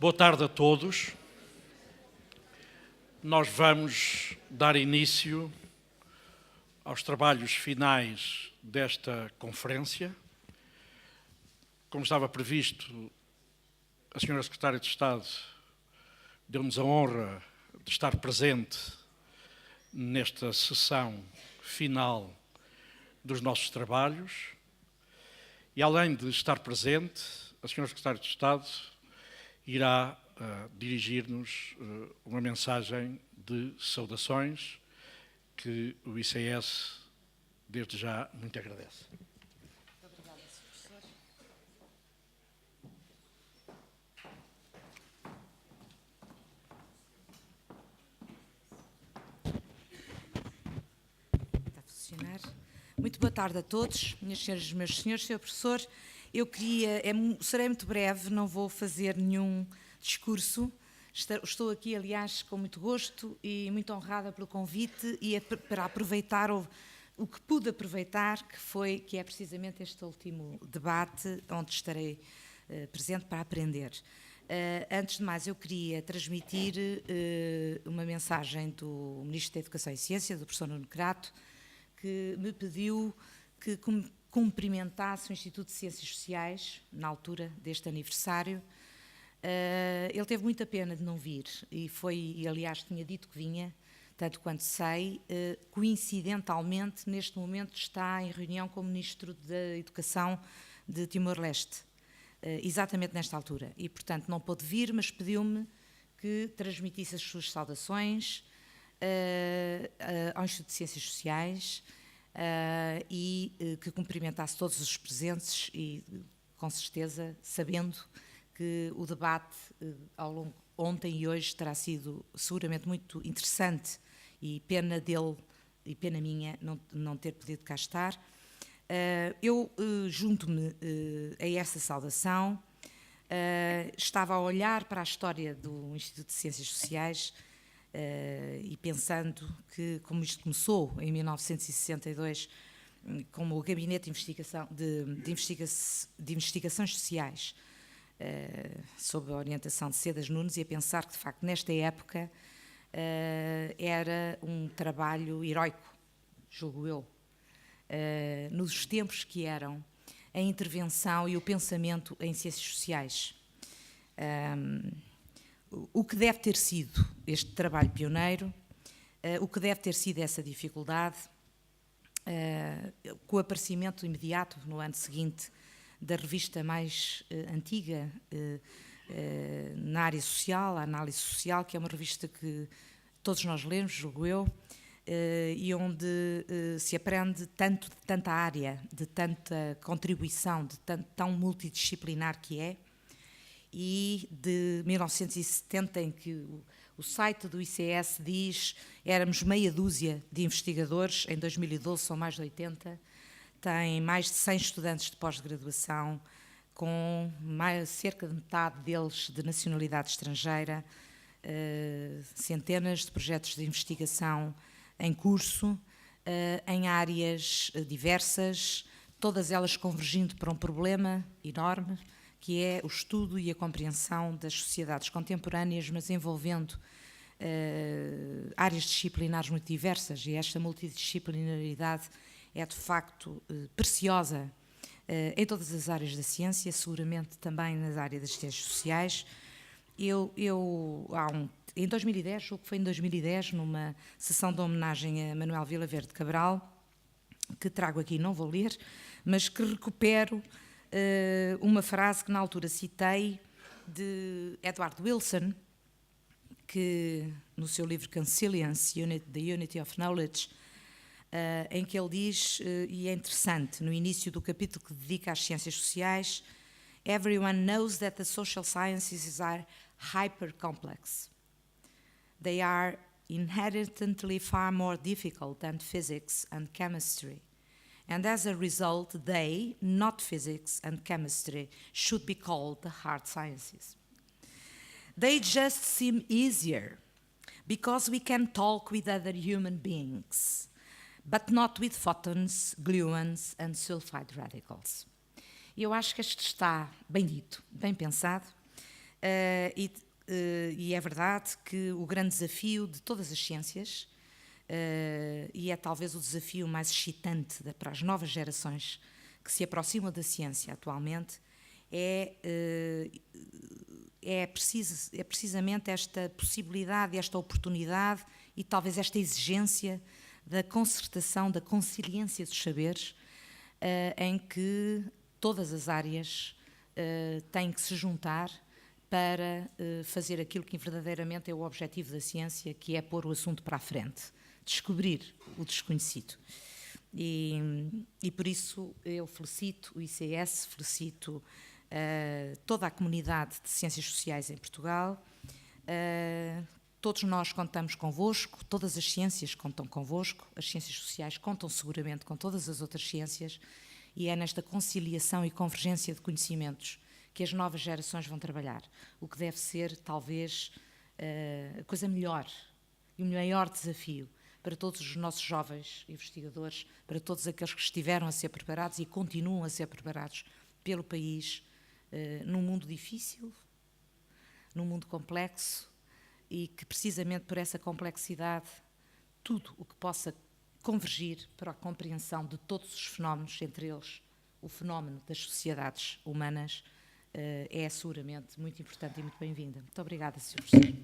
Boa tarde a todos. Nós vamos dar início aos trabalhos finais desta conferência. Como estava previsto, a Sra. Secretária de Estado deu-nos a honra de estar presente nesta sessão final dos nossos trabalhos e, além de estar presente, a Sra. Secretária de Estado irá dirigir-nos uma mensagem de saudações que o ICS desde já muito agradece. Obrigada, Sr. Professor. Está a funcionar. Muito boa tarde a todos, minhas senhoras e meus senhores. Sr. Professor, eu serei muito breve, não vou fazer nenhum discurso. Estou aqui, aliás, com muito gosto e muito honrada pelo convite e para aproveitar o que pude aproveitar, que é precisamente este último debate, onde estarei presente para aprender. Antes de mais, eu queria transmitir uma mensagem do Ministro da Educação e Ciência, do professor Nuno Crato, que me pediu que cumprimentasse o Instituto de Ciências Sociais, na altura deste aniversário. Ele teve muita pena de não vir e aliás, tinha dito que vinha, tanto quanto sei, coincidentalmente, neste momento está em reunião com o Ministro da Educação de Timor-Leste, exatamente nesta altura. E, portanto, não pôde vir, mas pediu-me que transmitisse as suas saudações ao Instituto de Ciências Sociais e que cumprimentasse todos os presentes e, com certeza, sabendo que o debate ontem e hoje terá sido seguramente muito interessante e pena dele e pena minha não ter podido cá estar. Eu junto-me a essa saudação, estava a olhar para a história do Instituto de Ciências Sociais e pensando que, como isto começou em 1962, como o Gabinete de Investigações Sociais, sob a orientação de Cedas Nunes, e a pensar que, de facto, nesta época era um trabalho heroico, julgo eu, nos tempos que eram a intervenção e o pensamento em ciências sociais. O que deve ter sido este trabalho pioneiro, o que deve ter sido essa dificuldade, com o aparecimento imediato, no ano seguinte, da revista mais antiga na área social, a Análise Social, que é uma revista que todos nós lemos, julgo eu, e onde se aprende tanto de tanta área, de tanta contribuição, de tão multidisciplinar que é, e de 1970, em que o site do ICS diz éramos meia dúzia de investigadores, em 2012 são mais de 80, tem mais de 100 estudantes de pós-graduação, com cerca de metade deles de nacionalidade estrangeira, centenas de projetos de investigação em curso, em áreas diversas, todas elas convergindo para um problema enorme, que é o estudo e a compreensão das sociedades contemporâneas, mas envolvendo áreas disciplinares muito diversas, e esta multidisciplinaridade é de facto preciosa em todas as áreas da ciência, seguramente também nas áreas das ciências sociais. Em 2010, julgo que foi em 2010, numa sessão de homenagem a Manuel Vila Verde Cabral, que trago aqui, não vou ler, mas que recupero uma frase que na altura citei de Edward Wilson, que no seu livro Consilience, The Unity of Knowledge, em que ele diz, e é interessante, no início do capítulo que dedica às ciências sociais, everyone knows that the social sciences are hyper-complex. They are inherently far more difficult than physics and chemistry. And as a result, they, not physics and chemistry, should be called the hard sciences. They just seem easier because we can talk with other human beings, but not with photons, gluons and sulfide radicals. E eu acho que este está bem dito, bem pensado, E é verdade que o grande desafio de todas as ciências, e é talvez o desafio mais excitante para as novas gerações que se aproximam da ciência atualmente, é precisamente esta possibilidade, esta oportunidade e talvez esta exigência da concertação, da consciência dos saberes, em que todas as áreas têm que se juntar para fazer aquilo que verdadeiramente é o objetivo da ciência, que é pôr o assunto para a frente, descobrir o desconhecido. E por isso eu felicito o ICS, felicito toda a comunidade de ciências sociais em Portugal. Todos nós contamos convosco, todas as ciências contam convosco, as ciências sociais contam seguramente com todas as outras ciências, e é nesta conciliação e convergência de conhecimentos que as novas gerações vão trabalhar, o que deve ser, talvez, a coisa melhor e o maior desafio para todos os nossos jovens investigadores, para todos aqueles que estiveram a ser preparados e continuam a ser preparados pelo país, num mundo difícil, num mundo complexo, e que precisamente por essa complexidade, tudo o que possa convergir para a compreensão de todos os fenómenos, entre eles o fenómeno das sociedades humanas, é seguramente muito importante e muito bem-vinda. Muito obrigada, Sr. Professor.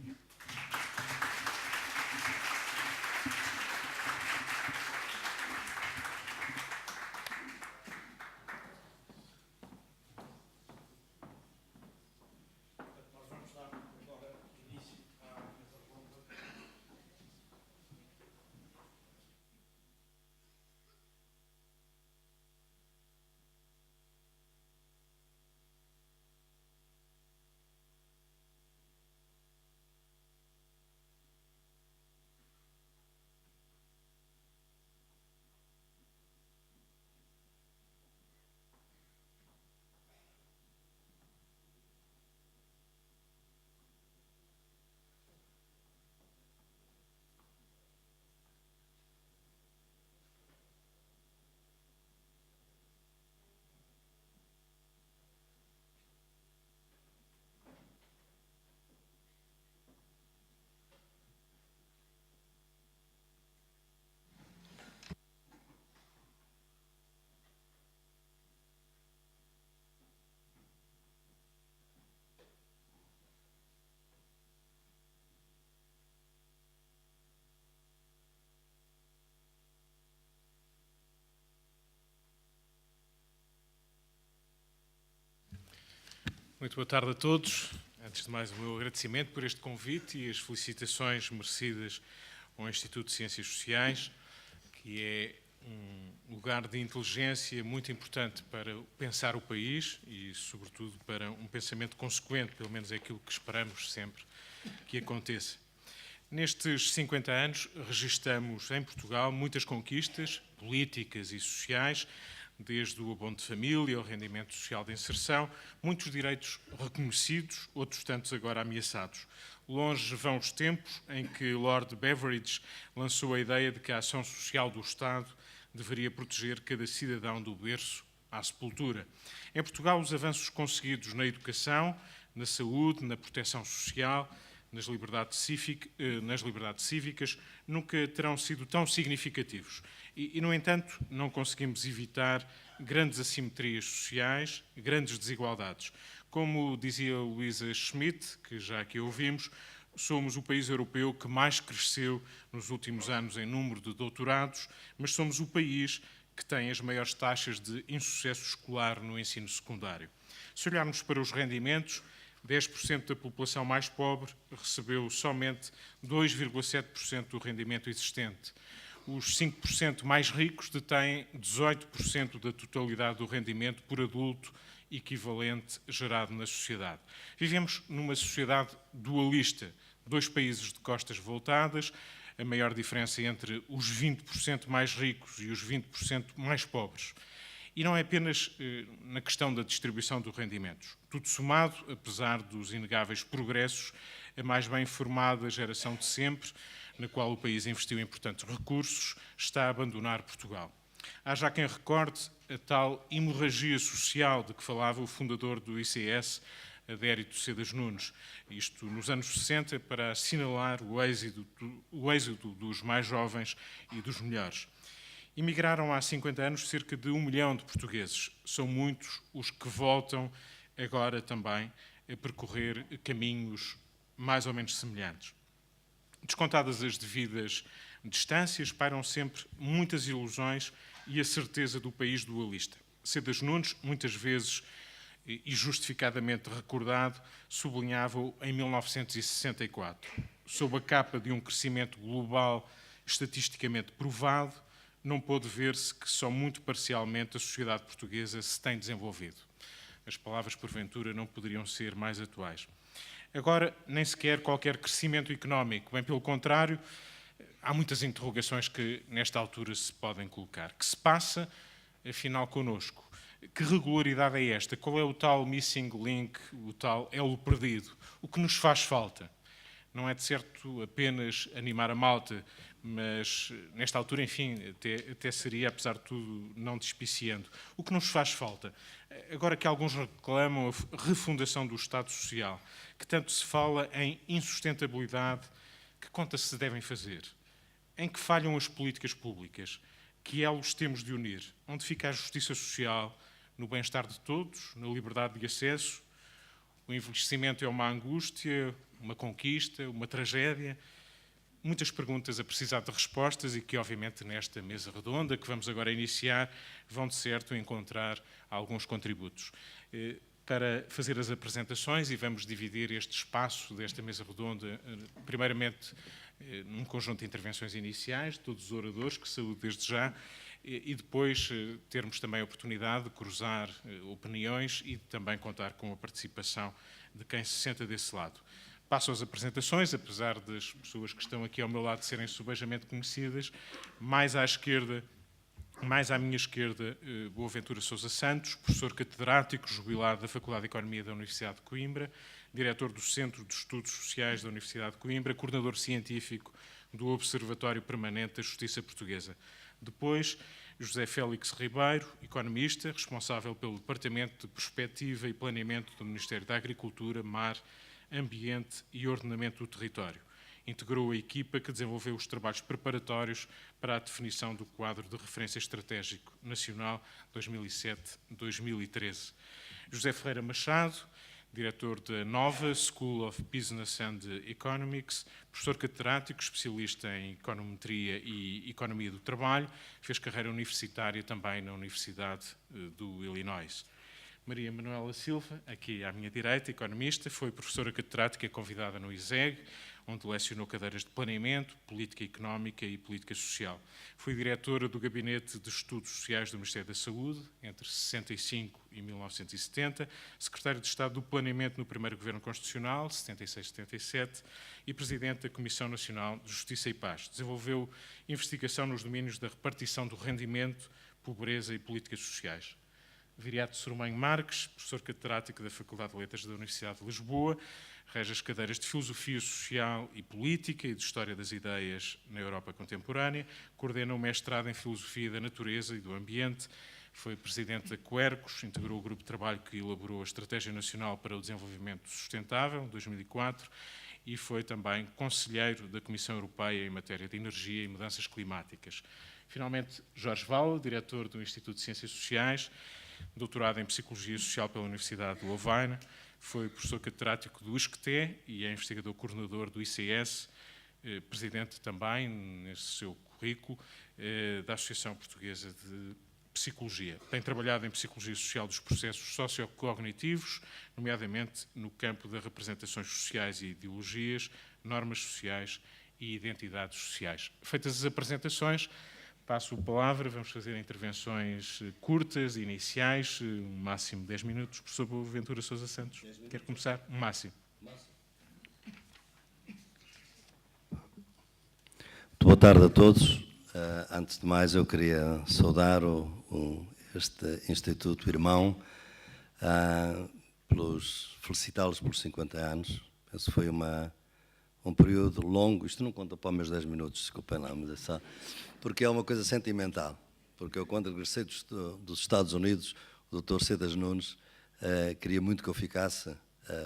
Muito boa tarde a todos. Antes de mais, o meu agradecimento por este convite e as felicitações merecidas ao Instituto de Ciências Sociais, que é um lugar de inteligência muito importante para pensar o país e, sobretudo, para um pensamento consequente, pelo menos é aquilo que esperamos sempre que aconteça. Nestes 50 anos, registramos em Portugal muitas conquistas políticas e sociais, desde o abono de família, ao rendimento social de inserção, muitos direitos reconhecidos, outros tantos agora ameaçados. Longe vão os tempos em que Lord Beveridge lançou a ideia de que a ação social do Estado deveria proteger cada cidadão do berço à sepultura. Em Portugal, os avanços conseguidos na educação, na saúde, na proteção social, nas liberdades cívicas, nunca terão sido tão significativos. No entanto, não conseguimos evitar grandes assimetrias sociais, grandes desigualdades. Como dizia Louisa Schmidt, que já aqui ouvimos, somos o país europeu que mais cresceu nos últimos anos em número de doutorados, mas somos o país que tem as maiores taxas de insucesso escolar no ensino secundário. Se olharmos para os rendimentos, 10% da população mais pobre recebeu somente 2,7% do rendimento existente. Os 5% mais ricos detêm 18% da totalidade do rendimento por adulto equivalente gerado na sociedade. Vivemos numa sociedade dualista, dois países de costas voltadas, a maior diferença entre os 20% mais ricos e os 20% mais pobres. E não é apenas na questão da distribuição dos rendimentos. Tudo somado, apesar dos inegáveis progressos, a mais bem formada geração de sempre, na qual o país investiu importantes recursos, está a abandonar Portugal. Há já quem recorde a tal hemorragia social de que falava o fundador do ICS, Adérito Cedas Nunes, isto nos anos 60, para assinalar o êxodo dos mais jovens e dos melhores. Emigraram há 50 anos cerca de 1 milhão de portugueses. São muitos os que voltam agora também a percorrer caminhos mais ou menos semelhantes. Descontadas as devidas distâncias, pairam sempre muitas ilusões e a certeza do país dualista. Cedas Nunes, muitas vezes e justificadamente recordado, sublinhava-o em 1964. Sob a capa de um crescimento global estatisticamente provado, não pôde ver-se que só muito parcialmente a sociedade portuguesa se tem desenvolvido. As palavras, porventura, não poderiam ser mais atuais. Agora, nem sequer qualquer crescimento económico, bem pelo contrário, há muitas interrogações que, nesta altura, se podem colocar. Que se passa, afinal, connosco? Que regularidade é esta? Qual é o tal missing link, o tal elo perdido? O que nos faz falta? Não é de certo apenas animar a malta, mas nesta altura, enfim, até seria, apesar de tudo, não despiciando. O que nos faz falta? Agora que alguns reclamam a refundação do Estado Social, que tanto se fala em insustentabilidade, que contas se devem fazer? Em que falham as políticas públicas? Que elos temos de unir? Onde fica a justiça social? No bem-estar de todos? Na liberdade de acesso? O envelhecimento é uma angústia, uma conquista, uma tragédia? Muitas perguntas a precisar de respostas e que, obviamente, nesta mesa redonda que vamos agora iniciar, vão de certo encontrar alguns contributos. Para fazer as apresentações, e vamos dividir este espaço desta mesa redonda, primeiramente, num conjunto de intervenções iniciais, de todos os oradores, que saúdo desde já, e depois termos também a oportunidade de cruzar opiniões e também contar com a participação de quem se senta desse lado. Passo às apresentações, apesar das pessoas que estão aqui ao meu lado serem subejamente conhecidas, mais à minha esquerda, Boaventura Sousa Santos, professor catedrático, jubilado da Faculdade de Economia da Universidade de Coimbra, diretor do Centro de Estudos Sociais da Universidade de Coimbra, coordenador científico do Observatório Permanente da Justiça Portuguesa. Depois, José Félix Ribeiro, economista, responsável pelo Departamento de Prospectiva e Planeamento do Ministério da Agricultura, Mar, Ambiente e Ordenamento do Território. Integrou a equipa que desenvolveu os trabalhos preparatórios para a definição do quadro de referência estratégico nacional 2007-2013. José Ferreira Machado, diretor da Nova School of Business and Economics, professor catedrático, especialista em econometria e economia do trabalho, fez carreira universitária também na Universidade do Illinois. Maria Manuela Silva, aqui à minha direita, economista, foi professora catedrática convidada no ISEG, onde lecionou cadeiras de planeamento, política económica e política social. Foi diretora do Gabinete de Estudos Sociais do Ministério da Saúde, entre 65 e 1970, secretária de Estado do Planeamento no primeiro Governo Constitucional, 76-77, e presidente da Comissão Nacional de Justiça e Paz. Desenvolveu investigação nos domínios da repartição do rendimento, pobreza e políticas sociais. Viriato Sormanho Marques, professor catedrático da Faculdade de Letras da Universidade de Lisboa, rege as cadeiras de Filosofia Social e Política e de História das Ideias na Europa Contemporânea, coordena o mestrado em Filosofia da Natureza e do Ambiente, foi presidente da Quercus, integrou o grupo de trabalho que elaborou a Estratégia Nacional para o Desenvolvimento Sustentável, 2004, e foi também conselheiro da Comissão Europeia em matéria de energia e mudanças climáticas. Finalmente, Jorge Vala, diretor do Instituto de Ciências Sociais, doutorado em Psicologia Social pela Universidade de Lovaina, foi professor catedrático do ISCTE e é investigador coordenador do ICS, presidente também, nesse seu currículo, da Associação Portuguesa de Psicologia. Tem trabalhado em Psicologia Social dos processos sociocognitivos, nomeadamente no campo das representações sociais e ideologias, normas sociais e identidades sociais. Feitas as apresentações, passo a palavra, vamos fazer intervenções curtas, iniciais, um máximo de 10 minutos. Professor Boaventura Sousa Santos, quer começar? Um máximo. Muito boa tarde a todos. Antes de mais, eu queria saudar este Instituto Irmão, felicitá-los pelos 50 anos. Penso que foi um período longo, isto não conta para os meus 10 minutos, desculpem lá, mas é só, porque é uma coisa sentimental, porque eu quando regressei dos Estados Unidos, o Dr. Cedas Nunes queria muito que eu ficasse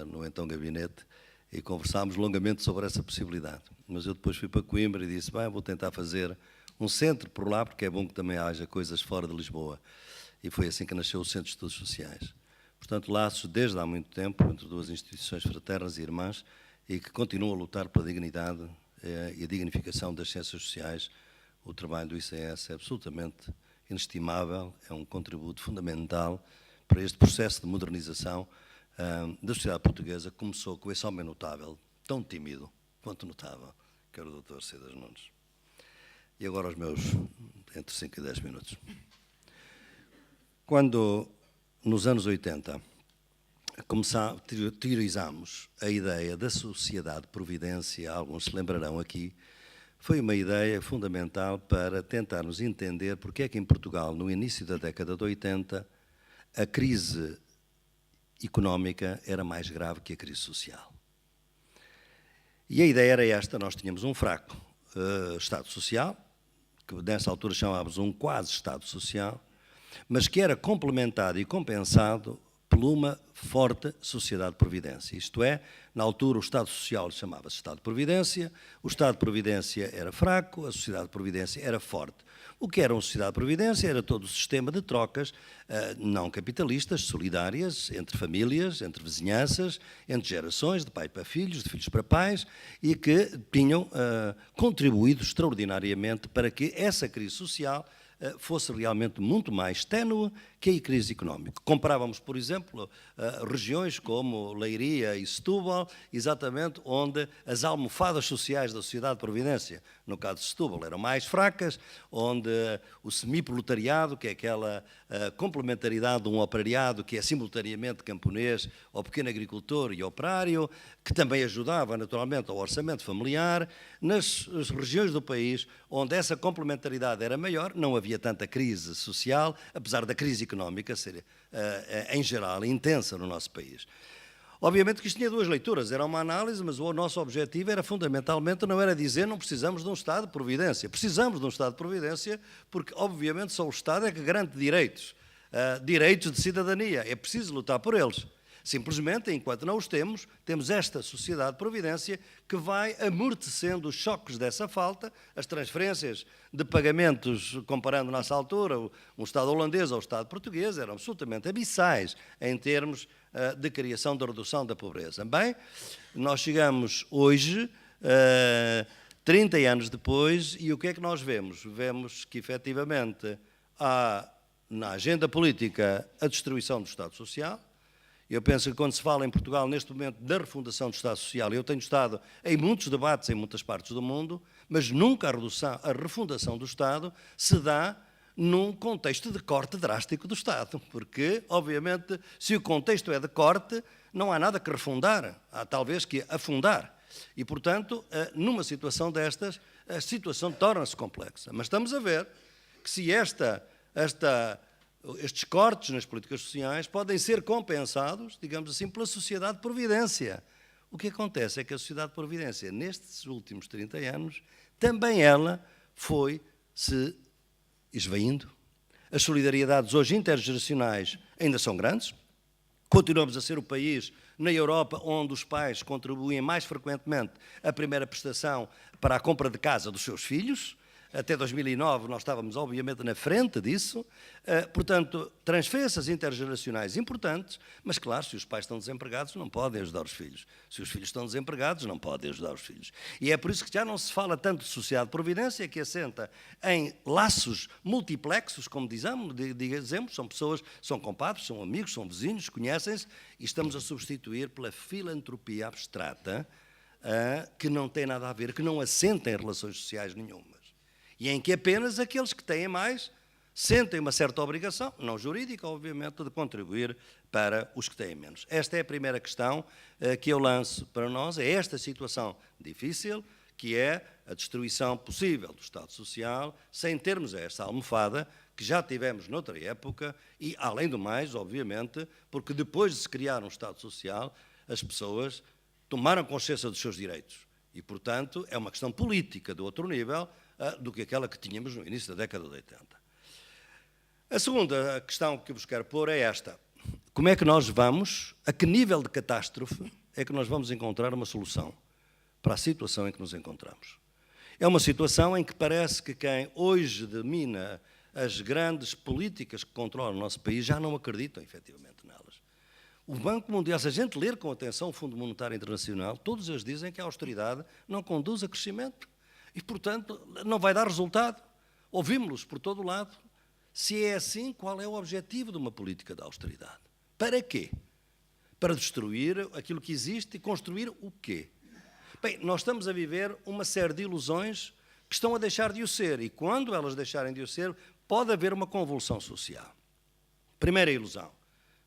no então gabinete, e conversámos longamente sobre essa possibilidade. Mas eu depois fui para Coimbra e disse, bem, vou tentar fazer um centro por lá, porque é bom que também haja coisas fora de Lisboa. E foi assim que nasceu o Centro de Estudos Sociais. Portanto, laços desde há muito tempo entre duas instituições fraternas e irmãs e que continuam a lutar pela dignidade e a dignificação das ciências sociais. O trabalho do ICS é absolutamente inestimável, é um contributo fundamental para este processo de modernização da sociedade portuguesa, que começou com esse homem notável, tão tímido quanto notável, que era o Dr. Cedas Nunes. E agora os meus entre 5 e 10 minutos. Quando, nos anos 80, teorizámos a ideia da sociedade-providência, alguns se lembrarão aqui, foi uma ideia fundamental para tentarmos entender porque é que em Portugal, no início da década de 80, a crise económica era mais grave que a crise social. E a ideia era esta, nós tínhamos um fraco Estado Social, que nessa altura chamávamos um quase Estado Social, mas que era complementado e compensado por uma forte sociedade de providência. Isto é, na altura o Estado Social chamava-se Estado de Providência, o Estado de Providência era fraco, a sociedade de providência era forte. O que era uma sociedade de providência era todo o sistema de trocas não capitalistas, solidárias, entre famílias, entre vizinhanças, entre gerações, de pai para filhos, de filhos para pais, e que tinham contribuído extraordinariamente para que essa crise social fosse realmente muito mais ténue que a crise económica. Comparávamos, por exemplo, regiões como Leiria e Setúbal, exatamente onde as almofadas sociais da sociedade de providência, no caso de Setúbal, eram mais fracas, onde o semi-proletariado, que é aquela complementaridade de um operariado que é simultaneamente camponês, ou pequeno agricultor e operário, que também ajudava naturalmente ao orçamento familiar, nas regiões do país onde essa complementaridade era maior, não havia tanta crise social, apesar da crise económica ser, em geral, intensa no nosso país. Obviamente que isto tinha duas leituras, era uma análise, mas o nosso objetivo era fundamentalmente, não era dizer não precisamos de um Estado de Providência. Precisamos de um Estado de Providência porque, obviamente, só o Estado é que garante direitos, direitos de cidadania, é preciso lutar por eles. Simplesmente, enquanto não os temos, temos esta sociedade de providência que vai amortecendo os choques dessa falta, as transferências de pagamentos, comparando nessa altura, um Estado holandês ao Estado português, eram absolutamente abissais em termos de criação da redução da pobreza. Bem, nós chegamos hoje, 30 anos depois, e o que é que nós vemos? Vemos que, efetivamente, há na agenda política a destruição do Estado Social. Eu penso que quando se fala em Portugal, neste momento, da refundação do Estado Social, eu tenho estado em muitos debates em muitas partes do mundo, mas nunca a refundação do Estado se dá num contexto de corte drástico do Estado, porque, obviamente, se o contexto é de corte, não há nada que refundar, há talvez que afundar. E, portanto, numa situação destas, a situação torna-se complexa. Mas estamos a ver que se estes cortes nas políticas sociais podem ser compensados, digamos assim, pela sociedade de providência. O que acontece é que a sociedade de providência, nestes últimos 30 anos, também ela foi-se esvaindo. As solidariedades hoje intergeracionais ainda são grandes. Continuamos a ser o país na Europa onde os pais contribuem mais frequentemente a primeira prestação para a compra de casa dos seus filhos. Até 2009 nós estávamos, obviamente, na frente disso. Portanto, transferências intergeracionais importantes, mas, claro, se os pais estão desempregados, não podem ajudar os filhos. Se os filhos estão desempregados, não podem ajudar os filhos. E é por isso que já não se fala tanto de sociedade de providência, que assenta em laços multiplexos, como dizemos, são pessoas, são compadres, são amigos, são vizinhos, conhecem-se, e estamos a substituir pela filantropia abstrata, que não tem nada a ver, que não assenta em relações sociais nenhumas. E em que apenas aqueles que têm mais sentem uma certa obrigação, não jurídica, obviamente, de contribuir para os que têm menos. Esta é a primeira questão que eu lanço para nós, é esta situação difícil, que é a destruição possível do Estado Social, sem termos esta almofada que já tivemos noutra época e, além do mais, obviamente, porque depois de se criar um Estado Social, as pessoas tomaram consciência dos seus direitos. E, portanto, é uma questão política de outro nível do que aquela que tínhamos no início da década de 80. A segunda questão que vos quero pôr é esta. como é que nós vamos, a que nível de catástrofe é que nós vamos encontrar uma solução para a situação em que nos encontramos. É uma situação em que parece que quem hoje domina as grandes políticas que controlam o nosso país já não acreditam efetivamente nelas. O Banco Mundial, se a gente ler com atenção o Fundo Monetário Internacional, todos eles dizem que a austeridade não conduz a crescimento e, portanto, não vai dar resultado. Ouvimos-los por todo o lado. Se é assim, qual é o objetivo de uma política de austeridade? Para quê? Para destruir aquilo que existe e construir o quê? Bem, nós estamos a viver uma série de ilusões que estão a deixar de o ser, e quando elas deixarem de o ser, pode haver uma convulsão social. Primeira ilusão,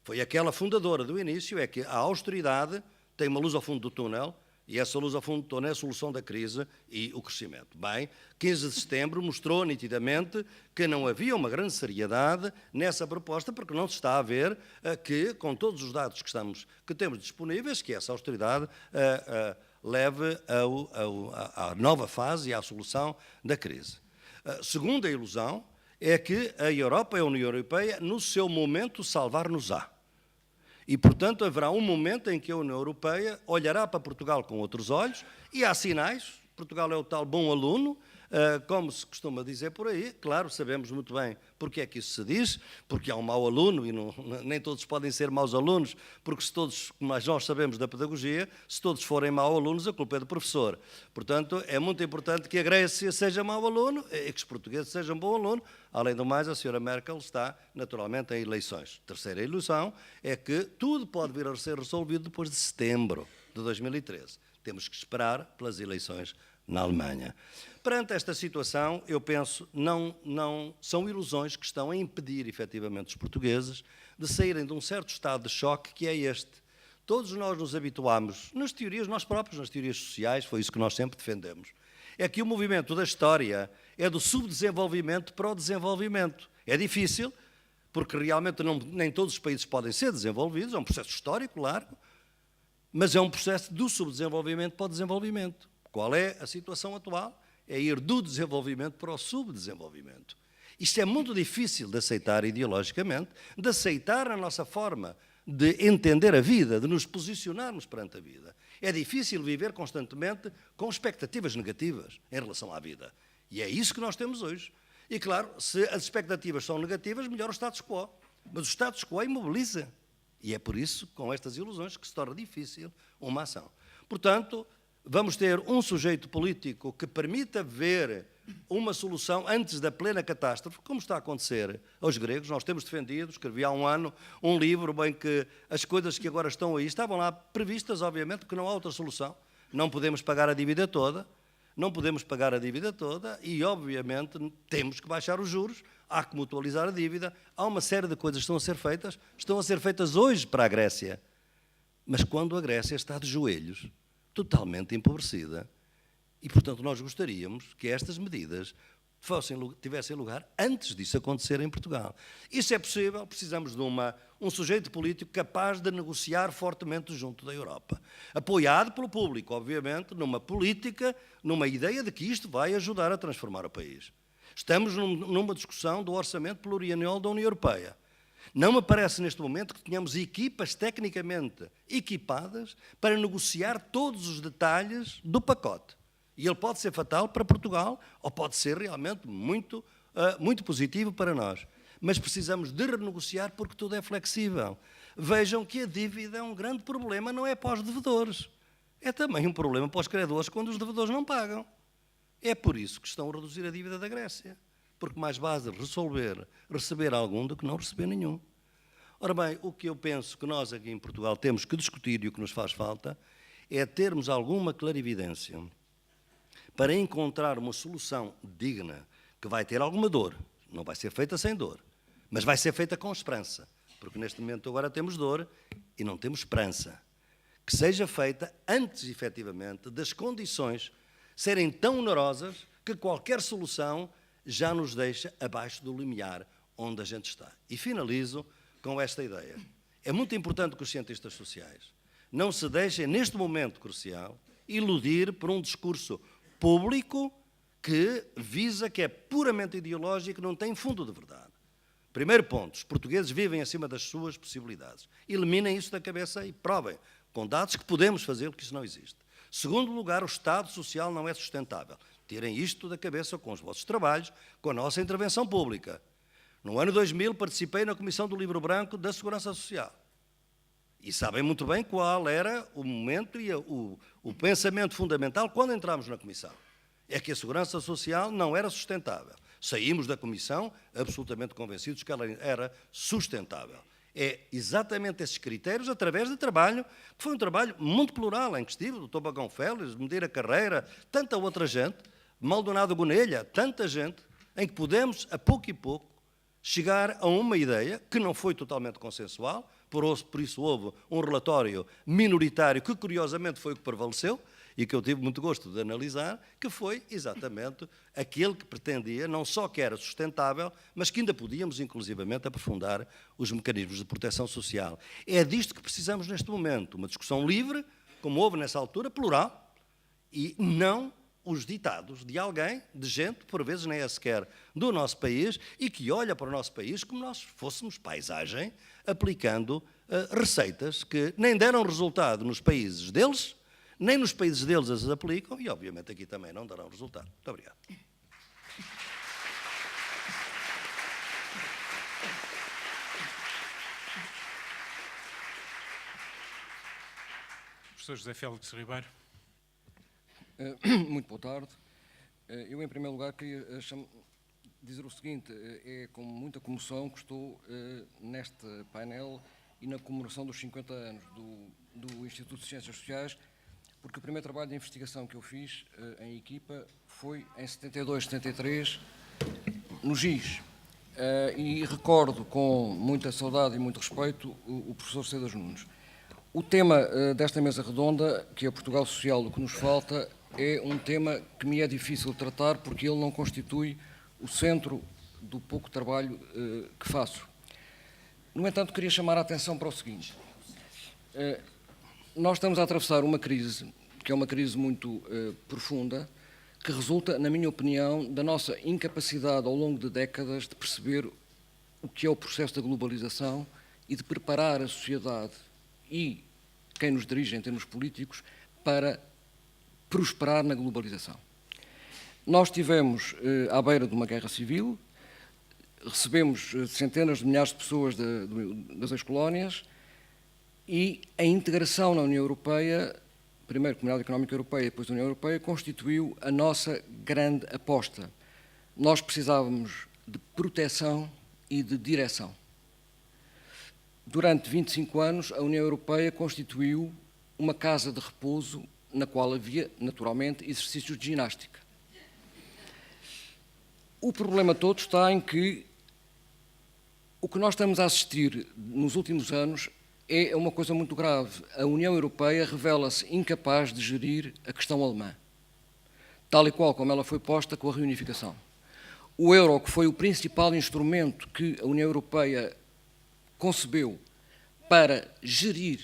foi aquela fundadora do início, é que a austeridade tem uma luz ao fundo do túnel, e essa luz ao fundo do túnel é a solução da crise e o crescimento. Bem, 15 de setembro mostrou nitidamente que não havia uma grande seriedade nessa proposta, porque não se está a ver que, com todos os dados que temos disponíveis, que essa austeridade leve à nova fase e à solução da crise. A segunda ilusão é que a Europa e a União Europeia, no seu momento, salvar-nos-á. E, portanto, haverá um momento em que a União Europeia olhará para Portugal com outros olhos, e há sinais. Portugal é o tal bom aluno, como se costuma dizer por aí. Claro, sabemos muito bem porque é que isso se diz, porque há um mau aluno, e nem todos podem ser maus alunos, porque se todos, mas nós sabemos da pedagogia, se todos forem maus alunos, a culpa é do professor. Portanto, é muito importante que a Grécia seja mau aluno e que os portugueses sejam bom aluno. Além do mais, a senhora Merkel está, naturalmente, em eleições. Terceira ilusão é que tudo pode vir a ser resolvido depois de setembro de 2013. Temos que esperar pelas eleições na Alemanha. Perante esta situação, eu penso, não são ilusões que estão a impedir, efetivamente, os portugueses de saírem de um certo estado de choque que é este. Todos nós nos habituámos, nas teorias, nós próprios, nas teorias sociais, foi isso que nós sempre defendemos, é que o movimento da história é do subdesenvolvimento para o desenvolvimento. É difícil, porque realmente nem todos os países podem ser desenvolvidos, é um processo histórico largo, mas é um processo do subdesenvolvimento para o desenvolvimento. Qual é a situação atual? É ir do desenvolvimento para o subdesenvolvimento. Isto é muito difícil de aceitar ideologicamente, de aceitar a nossa forma de entender a vida, de nos posicionarmos perante a vida. É difícil viver constantemente com expectativas negativas em relação à vida. E é isso que nós temos hoje. E, claro, se as expectativas são negativas, melhor o status quo. Mas o status quo imobiliza. E é por isso, com estas ilusões, que se torna difícil uma ação. Portanto, vamos ter um sujeito político que permita ver uma solução antes da plena catástrofe, como está a acontecer aos gregos. Nós temos defendido, escrevi há um ano, um livro em que as coisas que agora estão aí estavam lá previstas, obviamente, que não há outra solução. Não podemos pagar a dívida toda, e, obviamente, temos que baixar os juros, há que mutualizar a dívida, há uma série de coisas que estão a ser feitas hoje para a Grécia. Mas quando a Grécia está de joelhos, totalmente empobrecida, e, portanto, nós gostaríamos que estas medidas tivessem lugar antes disso acontecer em Portugal. Isso é possível, precisamos de um sujeito político capaz de negociar fortemente junto da Europa, apoiado pelo público, obviamente, numa política, numa ideia de que isto vai ajudar a transformar o país. Estamos numa discussão do orçamento plurianual da União Europeia. Não me parece neste momento que tenhamos equipas tecnicamente equipadas para negociar todos os detalhes do pacote. E ele pode ser fatal para Portugal ou pode ser realmente muito positivo para nós. Mas precisamos de renegociar porque tudo é flexível. Vejam que a dívida é um grande problema, não é para os devedores. É também um problema para os credores quando os devedores não pagam. É por isso que estão a reduzir a dívida da Grécia. Porque mais basta receber algum do que não receber nenhum. Ora bem, o que eu penso que nós aqui em Portugal temos que discutir e o que nos faz falta é termos alguma clarividência para encontrar uma solução digna, que vai ter alguma dor, não vai ser feita sem dor, mas vai ser feita com esperança, porque neste momento agora temos dor e não temos esperança. Que seja feita antes, efetivamente, das condições serem tão onerosas que qualquer solução já nos deixa abaixo do limiar onde a gente está. E finalizo com esta ideia. É muito importante que os cientistas sociais não se deixem, neste momento crucial, iludir por um discurso público que visa, que é puramente ideológico e não tem fundo de verdade. Primeiro ponto, os portugueses vivem acima das suas possibilidades. Eliminem isso da cabeça e provem, com dados, que podemos fazer, que isso não existe. Segundo lugar, o Estado Social não é sustentável. Tirem isto da cabeça com os vossos trabalhos, com a nossa intervenção pública. No ano 2000 participei na Comissão do Livro Branco da Segurança Social. E sabem muito bem qual era o momento e o pensamento fundamental quando entramos na Comissão. É que a Segurança Social não era sustentável. Saímos da Comissão absolutamente convencidos que ela era sustentável. É exatamente esses critérios, através de trabalho, que foi um trabalho muito plural, em que estive o Dr. Bagão Félix, Medira Carreira, tanta outra gente, Maldonado Gonelha, tanta gente, em que pudemos, a pouco e pouco, chegar a uma ideia que não foi totalmente consensual, por isso houve um relatório minoritário que, curiosamente, foi o que prevaleceu, e que eu tive muito gosto de analisar, que foi exatamente aquele que pretendia, não só que era sustentável, mas que ainda podíamos, inclusivamente, aprofundar os mecanismos de proteção social. É disto que precisamos neste momento, uma discussão livre, como houve nessa altura, plural, e não os ditados de alguém, de gente, por vezes nem é sequer do nosso país, e que olha para o nosso país como nós fôssemos paisagem, aplicando receitas que nem deram resultado nos países deles, nem nos países deles as aplicam e, obviamente, aqui também não darão resultado. Muito obrigado. Professor José Félix Ribeiro. Muito boa tarde. Eu, em primeiro lugar, queria dizer o seguinte: é com muita comoção que estou neste painel e na comemoração dos 50 anos do Instituto de Ciências Sociais, porque o primeiro trabalho de investigação que eu fiz em equipa foi em 72, 73, no GIS. E recordo com muita saudade e muito respeito o professor Cedas Nunes. O tema desta mesa redonda, que é Portugal Social, o que nos falta, é um tema que me é difícil de tratar porque ele não constitui o centro do pouco trabalho que faço. No entanto, queria chamar a atenção para o seguinte. Nós estamos a atravessar uma crise, que é uma crise muito profunda, que resulta, na minha opinião, da nossa incapacidade ao longo de décadas de perceber o que é o processo da globalização e de preparar a sociedade e quem nos dirige em termos políticos para prosperar na globalização. Nós estivemos à beira de uma guerra civil, recebemos centenas de milhares de pessoas das ex-colónias e a integração na União Europeia, primeiro a Comunidade Económica Europeia e depois a União Europeia, constituiu a nossa grande aposta. Nós precisávamos de proteção e de direção. Durante 25 anos, a União Europeia constituiu uma casa de repouso na qual havia, naturalmente, exercícios de ginástica. O problema todo está em que o que nós estamos a assistir nos últimos anos é uma coisa muito grave. A União Europeia revela-se incapaz de gerir a questão alemã, tal e qual como ela foi posta com a reunificação. O euro, que foi o principal instrumento que a União Europeia concebeu para gerir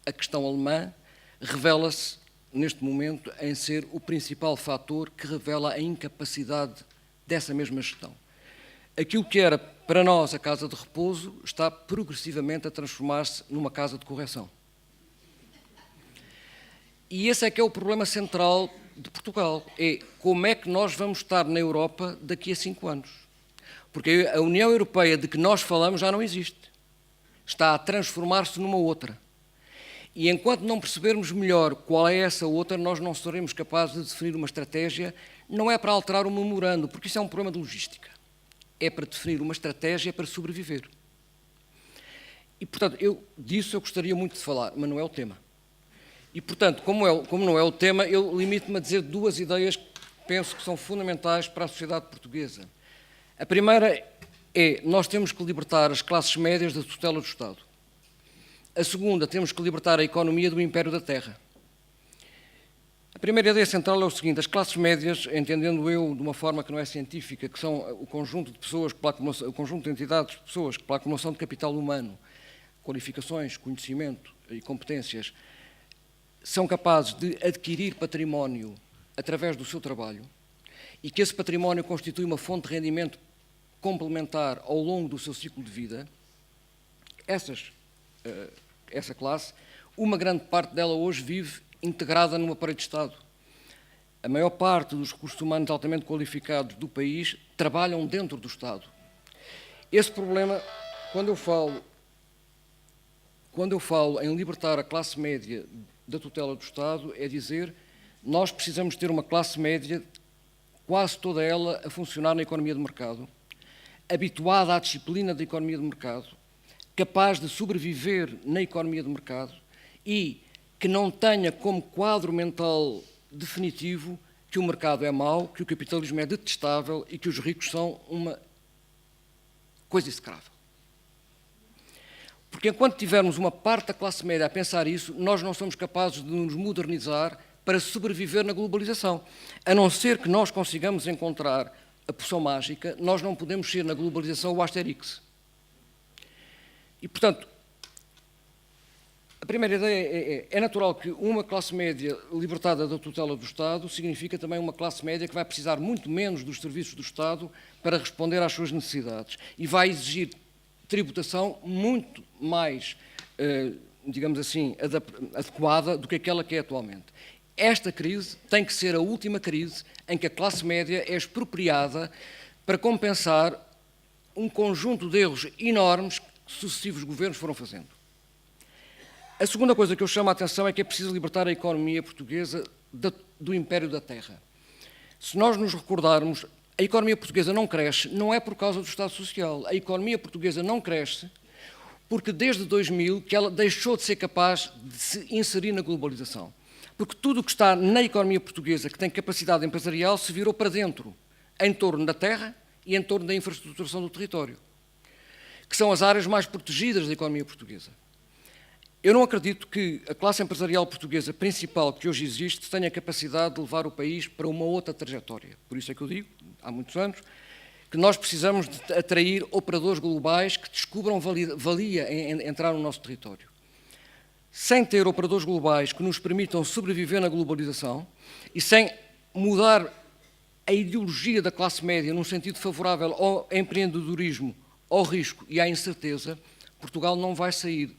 a questão alemã, revela-se, neste momento, em ser o principal fator que revela a incapacidade dessa mesma gestão. Aquilo que era para nós a casa de repouso está progressivamente a transformar-se numa casa de correção. E esse é que é o problema central de Portugal, é como é que nós vamos estar na Europa daqui a 5 anos. Porque a União Europeia de que nós falamos já não existe. Está a transformar-se numa outra. E enquanto não percebermos melhor qual é essa outra, nós não seremos capazes de definir uma estratégia. Não é para alterar o memorando, porque isso é um problema de logística. É para definir uma estratégia para sobreviver. E, portanto, disso eu gostaria muito de falar, mas não é o tema. E, portanto, como não é o tema, eu limito-me a dizer 2 ideias que penso que são fundamentais para a sociedade portuguesa. A primeira é, nós temos que libertar as classes médias da tutela do Estado. A segunda, temos que libertar a economia do império da terra. A primeira ideia central é o seguinte: as classes médias, entendendo eu de uma forma que não é científica, que são o conjunto de pessoas, o conjunto de entidades de pessoas que, pela acumulação de capital humano, qualificações, conhecimento e competências, são capazes de adquirir património através do seu trabalho e que esse património constitui uma fonte de rendimento complementar ao longo do seu ciclo de vida, essa classe, uma grande parte dela hoje vive integrada num aparelho de Estado. A maior parte dos recursos humanos altamente qualificados do país trabalham dentro do Estado. Esse problema, quando eu falo em libertar a classe média da tutela do Estado, é dizer, nós precisamos ter uma classe média, quase toda ela a funcionar na economia de mercado, habituada à disciplina da economia de mercado, capaz de sobreviver na economia de mercado e que não tenha como quadro mental definitivo que o mercado é mau, que o capitalismo é detestável e que os ricos são uma coisa execrável. Porque enquanto tivermos uma parte da classe média a pensar isso, nós não somos capazes de nos modernizar para sobreviver na globalização. A não ser que nós consigamos encontrar a poção mágica, nós não podemos ser na globalização o Asterix. E, portanto, a primeira ideia é natural que uma classe média libertada da tutela do Estado significa também uma classe média que vai precisar muito menos dos serviços do Estado para responder às suas necessidades e vai exigir tributação muito mais, digamos assim, adequada do que aquela que é atualmente. Esta crise tem que ser a última crise em que a classe média é expropriada para compensar um conjunto de erros enormes que sucessivos governos foram fazendo. A segunda coisa que eu chamo a atenção é que é preciso libertar a economia portuguesa do império da terra. Se nós nos recordarmos, a economia portuguesa não cresce, não é por causa do Estado Social. A economia portuguesa não cresce porque desde 2000 que ela deixou de ser capaz de se inserir na globalização. Porque tudo o que está na economia portuguesa que tem capacidade empresarial se virou para dentro, em torno da terra e em torno da infraestruturação do território, que são as áreas mais protegidas da economia portuguesa. Eu não acredito que a classe empresarial portuguesa principal que hoje existe tenha capacidade de levar o país para uma outra trajetória. Por isso é que eu digo, há muitos anos, que nós precisamos de atrair operadores globais que descubram valia em entrar no nosso território. Sem ter operadores globais que nos permitam sobreviver na globalização e sem mudar a ideologia da classe média num sentido favorável ao empreendedorismo, ao risco e à incerteza, Portugal não vai sair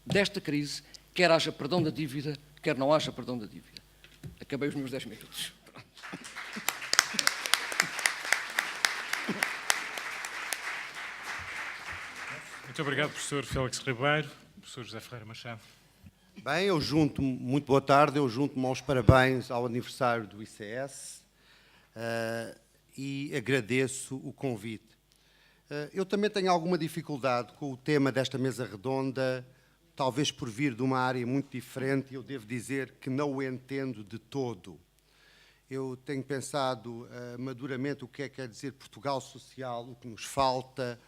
desta crise, quer haja perdão da dívida, quer não haja perdão da dívida. Acabei os meus 10 minutos. Muito obrigado, professor Félix Ribeiro. Professor José Ferreira Machado. Bem, muito boa tarde, eu junto-me aos parabéns ao aniversário do ICS e agradeço o convite. Eu também tenho alguma dificuldade com o tema desta mesa redonda, talvez por vir de uma área muito diferente, eu devo dizer que não o entendo de todo. Eu tenho pensado maduramente o que é que quer dizer Portugal social, o que nos falta,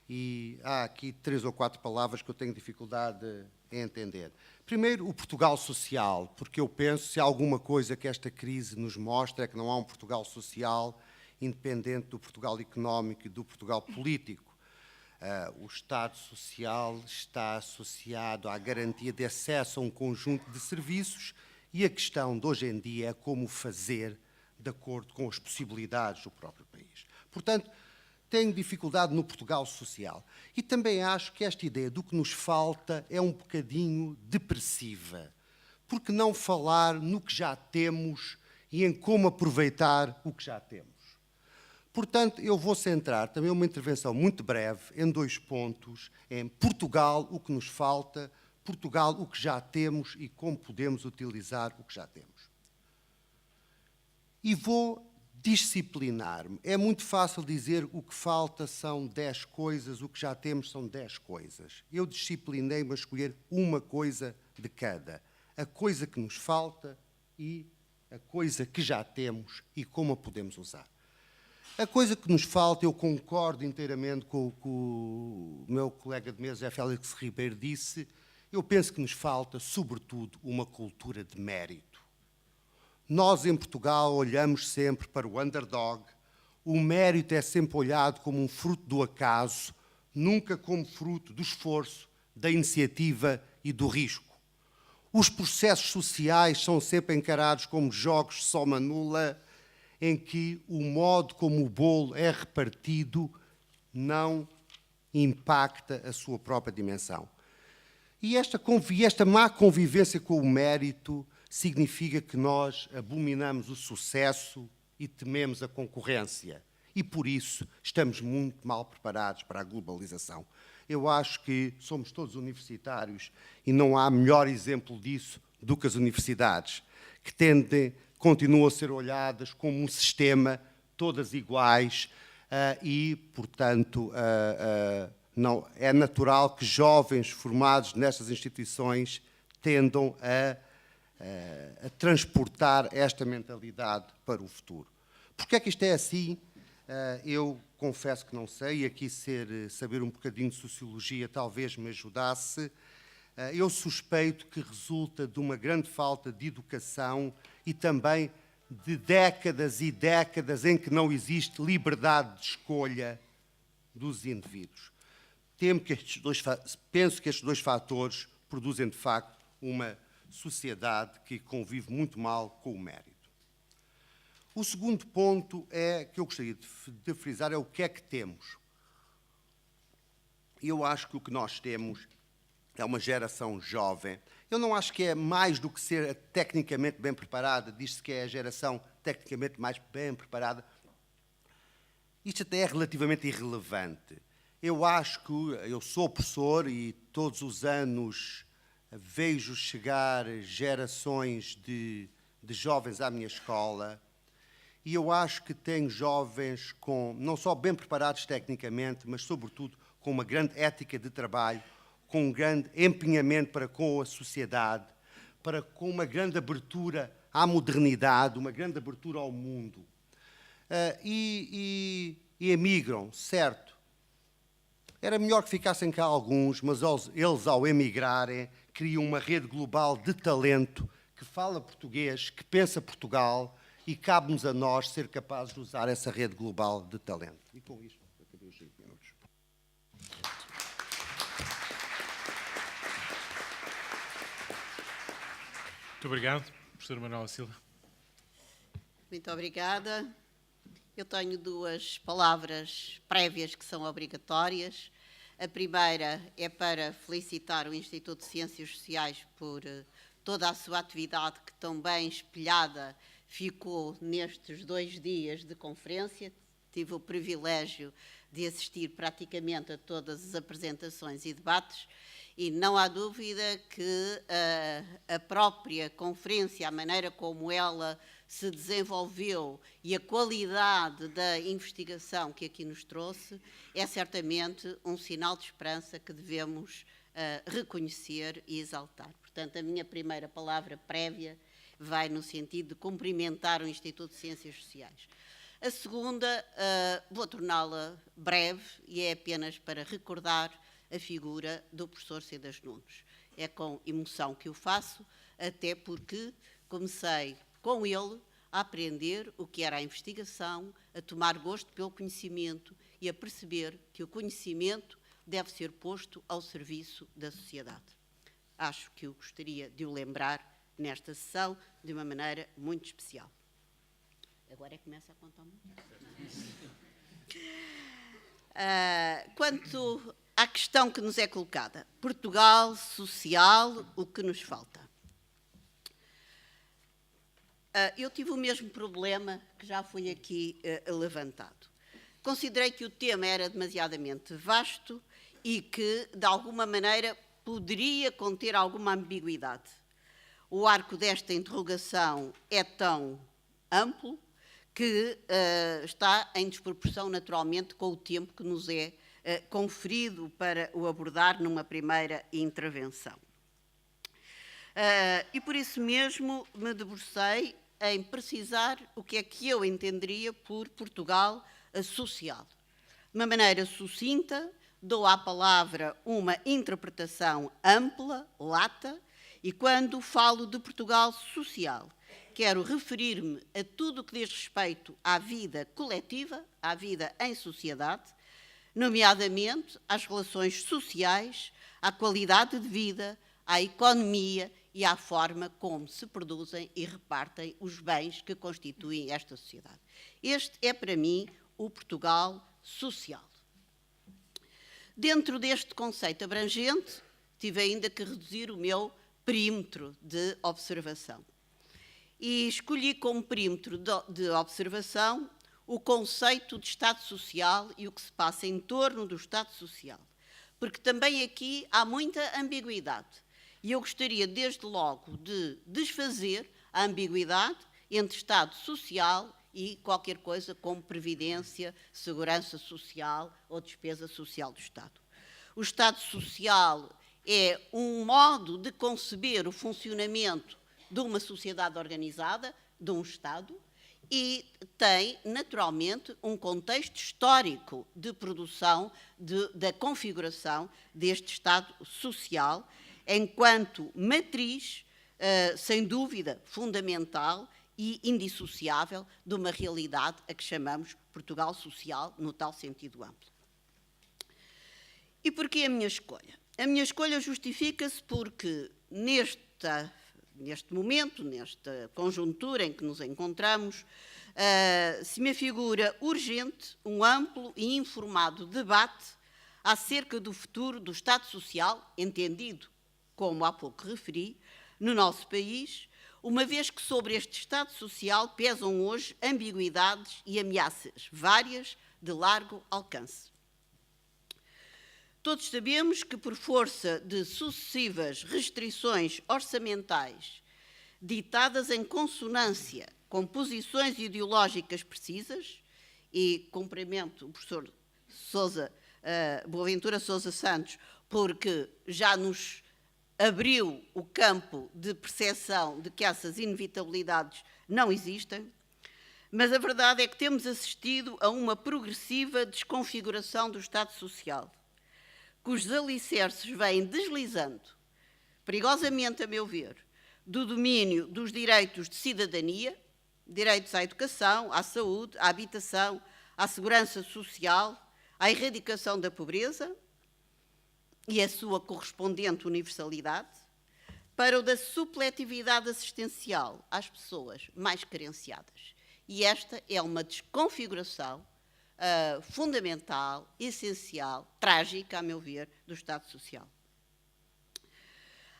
e há aqui 3 ou 4 palavras que eu tenho dificuldade em entender. Primeiro, o Portugal social, porque eu penso se há alguma coisa que esta crise nos mostra é que não há um Portugal social independente do Portugal económico e do Portugal político. O Estado Social está associado à garantia de acesso a um conjunto de serviços e a questão de hoje em dia é como fazer de acordo com as possibilidades do próprio país. Portanto, tenho dificuldade no Portugal social. E também acho que esta ideia do que nos falta é um bocadinho depressiva. Por que não falar no que já temos e em como aproveitar o que já temos? Portanto, eu vou centrar também uma intervenção muito breve em 2 pontos, em Portugal, o que nos falta, Portugal, o que já temos e como podemos utilizar o que já temos. E vou disciplinar-me. É muito fácil dizer o que falta são 10 coisas, o que já temos são 10 coisas. Eu disciplinei-me a escolher uma coisa de cada. A coisa que nos falta e a coisa que já temos e como a podemos usar. A coisa que nos falta, eu concordo inteiramente com o que o meu colega de mesa, Félix Ribeiro, disse, eu penso que nos falta, sobretudo, uma cultura de mérito. Nós, em Portugal, olhamos sempre para o underdog, o mérito é sempre olhado como um fruto do acaso, nunca como fruto do esforço, da iniciativa e do risco. Os processos sociais são sempre encarados como jogos de soma nula, em que o modo como o bolo é repartido não impacta a sua própria dimensão. E esta má convivência com o mérito significa que nós abominamos o sucesso e tememos a concorrência. E, por isso, estamos muito mal preparados para a globalização. Eu acho que somos todos universitários e não há melhor exemplo disso do que as universidades, que continuam a ser olhadas como um sistema, todas iguais, e, portanto, não, é natural que jovens formados nestas instituições tendam a transportar esta mentalidade para o futuro. Porquê é que isto é assim? Eu confesso que não sei, e aqui saber um bocadinho de sociologia talvez me ajudasse. Eu suspeito que resulta de uma grande falta de educação e também de décadas e décadas em que não existe liberdade de escolha dos indivíduos. Penso que estes dois fatores produzem, de facto, uma sociedade que convive muito mal com o mérito. O segundo ponto que eu gostaria de frisar é o que é que temos. Eu acho que o que nós temos é uma geração jovem. Eu não acho que é mais do que ser tecnicamente bem preparada. Diz-se que é a geração tecnicamente mais bem preparada. Isto até é relativamente irrelevante. Eu acho que eu sou professor e todos os anos vejo chegar gerações de jovens à minha escola e eu acho que tenho jovens não só bem preparados tecnicamente, mas sobretudo com uma grande ética de trabalho, com um grande empenhamento para com a sociedade, com uma grande abertura à modernidade, uma grande abertura ao mundo. E emigram, certo. Era melhor que ficassem cá alguns, mas eles, ao emigrarem, criam uma rede global de talento que fala português, que pensa Portugal, e cabe-nos a nós ser capazes de usar essa rede global de talento. E com isto, acabei os 5 minutos. Muito obrigado. Professora Manuela Silva. Muito obrigada. Eu tenho 2 palavras prévias que são obrigatórias. A primeira é para felicitar o Instituto de Ciências Sociais por toda a sua atividade que tão bem espelhada ficou nestes 2 dias de conferência. Tive o privilégio de assistir praticamente a todas as apresentações e debates e não há dúvida que a própria conferência, a maneira como ela se desenvolveu e a qualidade da investigação que aqui nos trouxe é certamente um sinal de esperança que devemos reconhecer e exaltar. Portanto, a minha primeira palavra prévia vai no sentido de cumprimentar o Instituto de Ciências Sociais. A segunda, vou torná-la breve e é apenas para recordar a figura do professor Cedas Nunes. É com emoção que o faço, até porque comecei com ele a aprender o que era a investigação, a tomar gosto pelo conhecimento e a perceber que o conhecimento deve ser posto ao serviço da sociedade. Acho que eu gostaria de o lembrar nesta sessão de uma maneira muito especial. Agora é que começa a contar muito. Quanto à questão que nos é colocada, Portugal social, o que nos falta? Eu tive o mesmo problema que já foi aqui levantado. Considerei que o tema era demasiadamente vasto e que, de alguma maneira, poderia conter alguma ambiguidade. O arco desta interrogação é tão amplo que está em desproporção, naturalmente, com o tempo que nos é conferido para o abordar numa primeira intervenção. E por isso mesmo me debrucei em precisar o que é que eu entenderia por Portugal social. De uma maneira sucinta, dou à palavra uma interpretação ampla, lata, e quando falo de Portugal social, quero referir-me a tudo o que diz respeito à vida coletiva, à vida em sociedade, nomeadamente às relações sociais, à qualidade de vida, à economia e à forma como se produzem e repartem os bens que constituem esta sociedade. Este é, para mim, o Portugal social. Dentro deste conceito abrangente, tive ainda que reduzir o meu perímetro de observação. E escolhi como perímetro de observação o conceito de Estado Social e o que se passa em torno do Estado Social. Porque também aqui há muita ambiguidade. E eu gostaria, desde logo, de desfazer a ambiguidade entre Estado Social e qualquer coisa como Previdência, Segurança Social ou Despesa Social do Estado. O Estado Social é um modo de conceber o funcionamento de uma sociedade organizada, de um Estado, e tem, naturalmente, um contexto histórico de produção da configuração deste Estado Social, enquanto matriz, sem dúvida, fundamental e indissociável de uma realidade a que chamamos Portugal social, no tal sentido amplo. E porquê a minha escolha? A minha escolha justifica-se porque neste momento, nesta conjuntura em que nos encontramos, se me afigura urgente um amplo e informado debate acerca do futuro do Estado Social, entendido, como há pouco referi, no nosso país, uma vez que sobre este Estado Social pesam hoje ambiguidades e ameaças várias de largo alcance. Todos sabemos que, por força de sucessivas restrições orçamentais ditadas em consonância com posições ideológicas precisas, e cumprimento o professor Boaventura Sousa Santos, porque já nos abriu o campo de percepção de que essas inevitabilidades não existem, mas a verdade é que temos assistido a uma progressiva desconfiguração do Estado Social, cujos alicerces vêm deslizando, perigosamente, a meu ver, do domínio dos direitos de cidadania, direitos à educação, à saúde, à habitação, à segurança social, à erradicação da pobreza e a sua correspondente universalidade, para o da supletividade assistencial às pessoas mais carenciadas. E esta é uma desconfiguração fundamental, essencial, trágica, a meu ver, do Estado Social.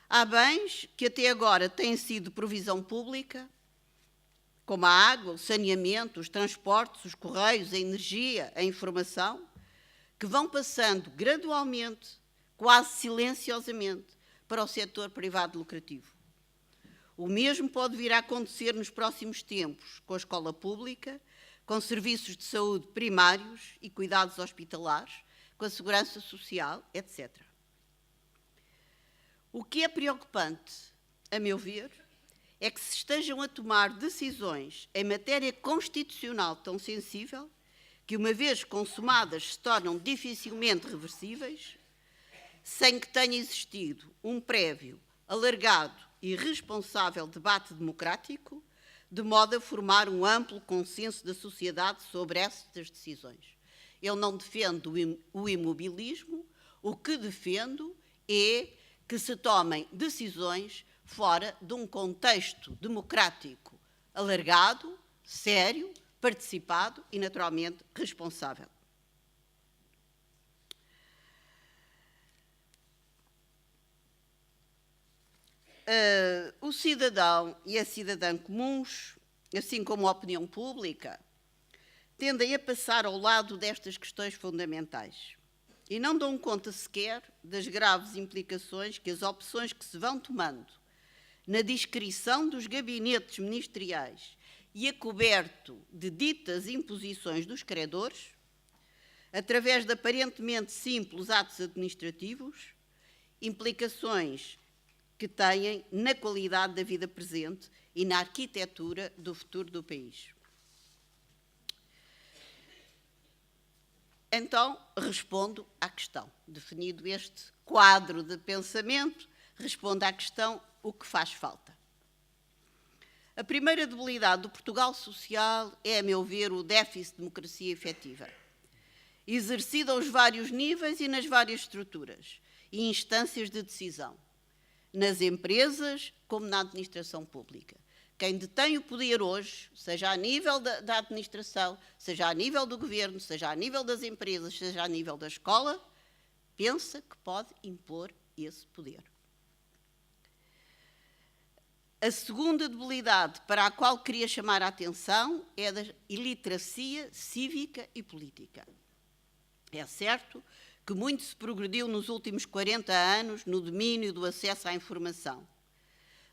Há bens que até agora têm sido provisão pública, como a água, o saneamento, os transportes, os correios, a energia, a informação, que vão passando gradualmente, quase silenciosamente, para o setor privado lucrativo. O mesmo pode vir a acontecer nos próximos tempos com a escola pública, com serviços de saúde primários e cuidados hospitalares, com a segurança social, etc. O que é preocupante, a meu ver, é que se estejam a tomar decisões em matéria constitucional tão sensível, que uma vez consumadas se tornam dificilmente reversíveis, sem que tenha existido um prévio, alargado e responsável debate democrático, de modo a formar um amplo consenso da sociedade sobre estas decisões. Eu não defendo o imobilismo, o que defendo é que se tomem decisões fora de um contexto democrático alargado, sério, participado e, naturalmente, responsável. O cidadão e a cidadã comuns, assim como a opinião pública, tendem a passar ao lado destas questões fundamentais e não dão conta sequer das graves implicações que as opções que se vão tomando na discrição dos gabinetes ministeriais e a coberto de ditas imposições dos credores, através de aparentemente simples atos administrativos, implicações que têm na qualidade da vida presente e na arquitetura do futuro do país. Então, respondo à questão. Definido este quadro de pensamento, respondo à questão: o que faz falta? A primeira debilidade do Portugal social é, a meu ver, o déficit de democracia efetiva, exercido aos vários níveis e nas várias estruturas e instâncias de decisão, nas empresas como na administração pública. Quem detém o poder hoje, seja a nível da administração, seja a nível do governo, seja a nível das empresas, seja a nível da escola, pensa que pode impor esse poder. A segunda debilidade para a qual queria chamar a atenção é a da iliteracia cívica e política. É certo que muito se progrediu nos últimos 40 anos no domínio do acesso à informação,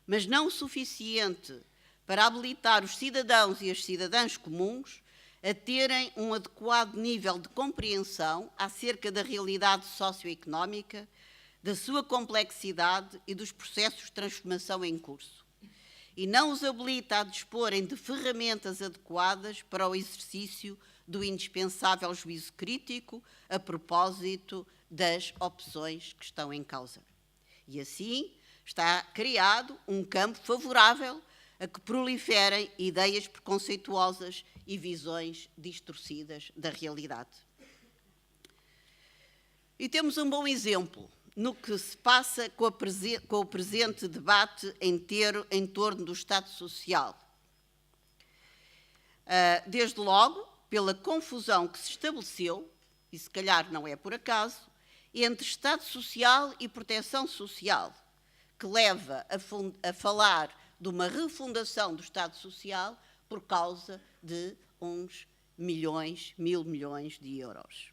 mas não o suficiente para habilitar os cidadãos e as cidadãs comuns a terem um adequado nível de compreensão acerca da realidade socioeconómica, da sua complexidade e dos processos de transformação em curso, e não os habilita a disporem de ferramentas adequadas para o exercício do indispensável juízo crítico a propósito das opções que estão em causa. E assim está criado um campo favorável a que proliferem ideias preconceituosas e visões distorcidas da realidade. E temos um bom exemplo no que se passa com o presente debate em torno do Estado Social. Desde logo, pela confusão que se estabeleceu, e se calhar não é por acaso, entre Estado Social e proteção social, que leva a falar de uma refundação do Estado Social por causa de uns mil milhões de euros.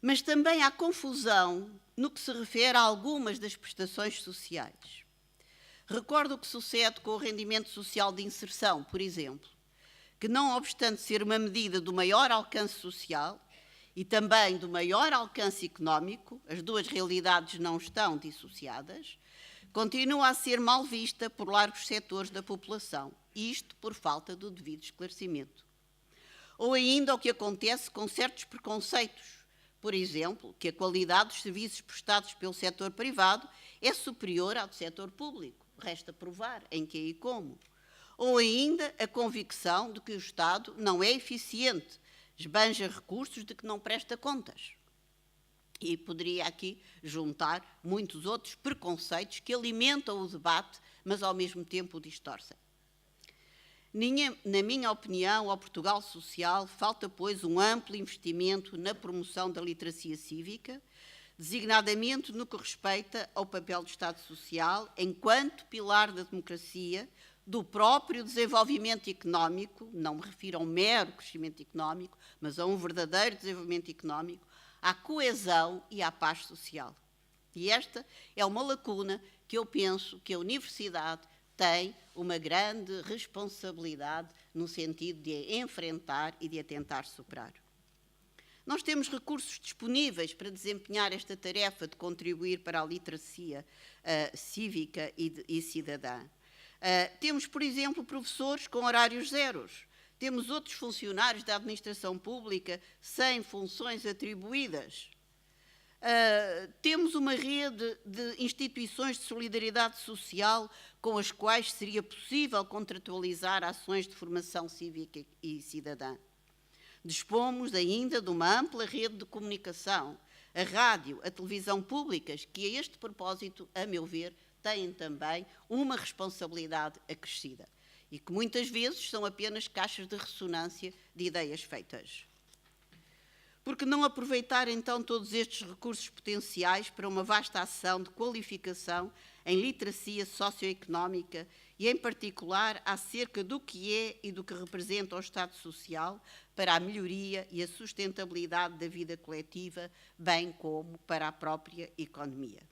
Mas também há confusão no que se refere a algumas das prestações sociais. Recordo o que sucede com o rendimento social de inserção, por exemplo, que não obstante ser uma medida do maior alcance social e também do maior alcance económico, as duas realidades não estão dissociadas, continua a ser mal vista por largos setores da população, isto por falta do devido esclarecimento. Ou ainda o que acontece com certos preconceitos, por exemplo, que a qualidade dos serviços prestados pelo setor privado é superior ao do setor público. Resta provar em que e como. Ou ainda a convicção de que o Estado não é eficiente, esbanja recursos de que não presta contas. E poderia aqui juntar muitos outros preconceitos que alimentam o debate, mas ao mesmo tempo o distorcem. Na minha opinião, ao Portugal Social falta, pois, um amplo investimento na promoção da literacia cívica, designadamente no que respeita ao papel do Estado Social enquanto pilar da democracia, do próprio desenvolvimento económico, não me refiro a um mero crescimento económico, mas a um verdadeiro desenvolvimento económico, à coesão e à paz social. E esta é uma lacuna que eu penso que a Universidade tem uma grande responsabilidade no sentido de a enfrentar e de a tentar superar. Nós temos recursos disponíveis para desempenhar esta tarefa de contribuir para a literacia cívica e cidadã. Temos, por exemplo, professores com horários zeros. Temos outros funcionários da administração pública sem funções atribuídas. Temos uma rede de instituições de solidariedade social com as quais seria possível contratualizar ações de formação cívica e cidadã. Dispomos ainda de uma ampla rede de comunicação, a rádio, a televisão públicas, que a este propósito, a meu ver, têm também uma responsabilidade acrescida e que muitas vezes são apenas caixas de ressonância de ideias feitas. Por que não aproveitar então todos estes recursos potenciais para uma vasta ação de qualificação em literacia socioeconómica e, em particular, acerca do que é e do que representa o Estado Social para a melhoria e a sustentabilidade da vida coletiva, bem como para a própria economia?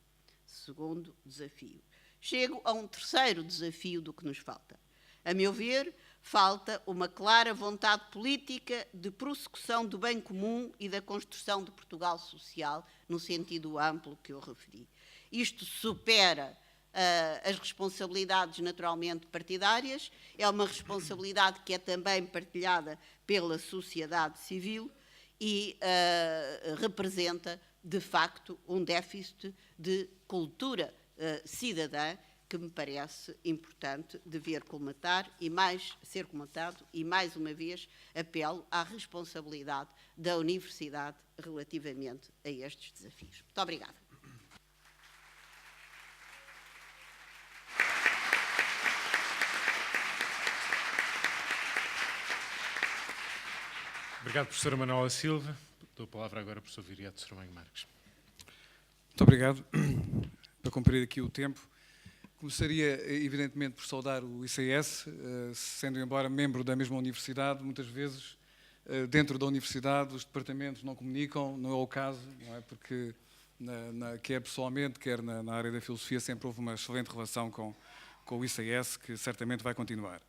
Segundo desafio. Chego a um terceiro desafio do que nos falta. A meu ver, falta uma clara vontade política de prossecução do bem comum e da construção de Portugal social, no sentido amplo que eu referi. Isto supera as responsabilidades naturalmente partidárias, é uma responsabilidade que é também partilhada pela sociedade civil e representa, de facto, um déficit de cultura cidadã que me parece importante dever colmatar e ser colmatado, e mais uma vez apelo à responsabilidade da Universidade relativamente a estes desafios. Muito obrigada. Obrigado, professora Manuela Silva. Dou a palavra agora ao professor Viriato Sarmanho Marques. Muito obrigado. Para cumprir aqui o tempo, começaria, evidentemente, por saudar o ICS, sendo embora membro da mesma universidade, muitas vezes, dentro da universidade, os departamentos não comunicam, não é o caso, não é? Porque, quer pessoalmente, quer na área da filosofia, sempre houve uma excelente relação com o ICS, que certamente vai continuar.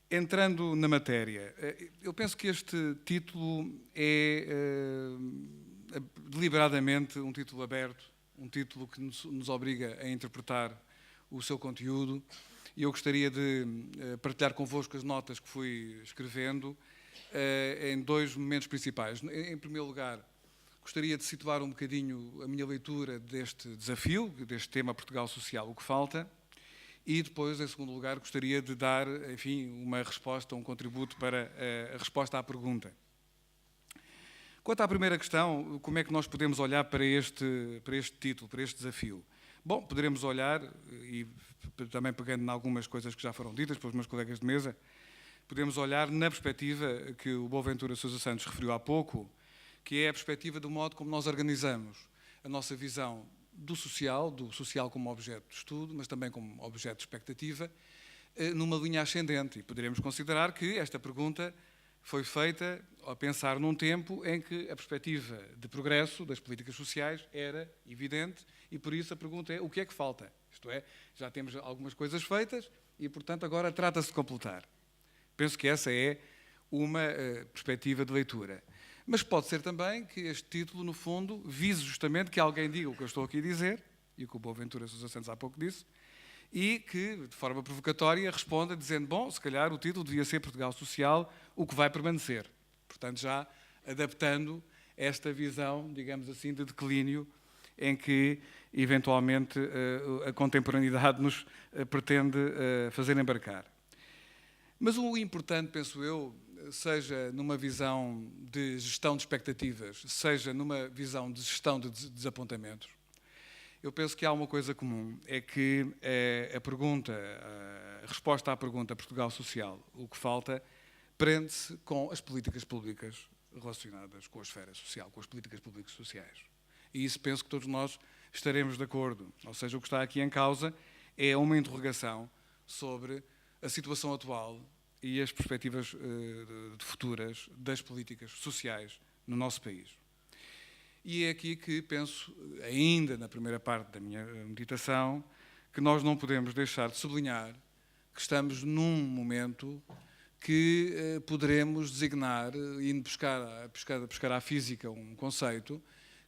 Entrando na matéria, eu penso que este título é deliberadamente um título aberto, um título que nos obriga a interpretar o seu conteúdo, e eu gostaria de partilhar convosco as notas que fui escrevendo em dois momentos principais. Em primeiro lugar, gostaria de situar um bocadinho a minha leitura deste desafio, deste tema Portugal Social, o que falta, e depois, em segundo lugar, gostaria de dar, enfim, uma resposta, um contributo para a resposta à pergunta. Quanto à primeira questão, como é que nós podemos olhar para este título, para este desafio? Bom, poderemos olhar, e também pegando em algumas coisas que já foram ditas pelos meus colegas de mesa, podemos olhar na perspectiva que o Boaventura Sousa Santos referiu há pouco, que é a perspectiva do modo como nós organizamos a nossa visão do social como objeto de estudo, mas também como objeto de expectativa, numa linha ascendente. E poderemos considerar que esta pergunta foi feita a pensar num tempo em que a perspectiva de progresso das políticas sociais era evidente, e por isso a pergunta é: o que é que falta? Isto é, já temos algumas coisas feitas e, portanto, agora trata-se de completar. Penso que essa é uma perspectiva de leitura. Mas pode ser também que este título, no fundo, vise justamente que alguém diga o que eu estou aqui a dizer, e o que o Boaventura Sousa Santos há pouco disse, e que, de forma provocatória, responda dizendo: bom, se calhar o título devia ser Portugal Social, o que vai permanecer. Portanto, já adaptando esta visão, digamos assim, de declínio em que, eventualmente, a contemporaneidade nos pretende fazer embarcar. Mas o importante, penso eu, seja numa visão de gestão de expectativas, seja numa visão de gestão de desapontamentos, eu penso que há uma coisa comum, é que a resposta à pergunta Portugal Social, o que falta, prende-se com as políticas públicas relacionadas com a esfera social, com as políticas públicas sociais. E isso penso que todos nós estaremos de acordo. Ou seja, o que está aqui em causa é uma interrogação sobre a situação atual e as perspectivas futuras das políticas sociais no nosso país. E é aqui que penso, ainda na primeira parte da minha meditação, que nós não podemos deixar de sublinhar que estamos num momento que poderemos designar, indo buscar à física um conceito,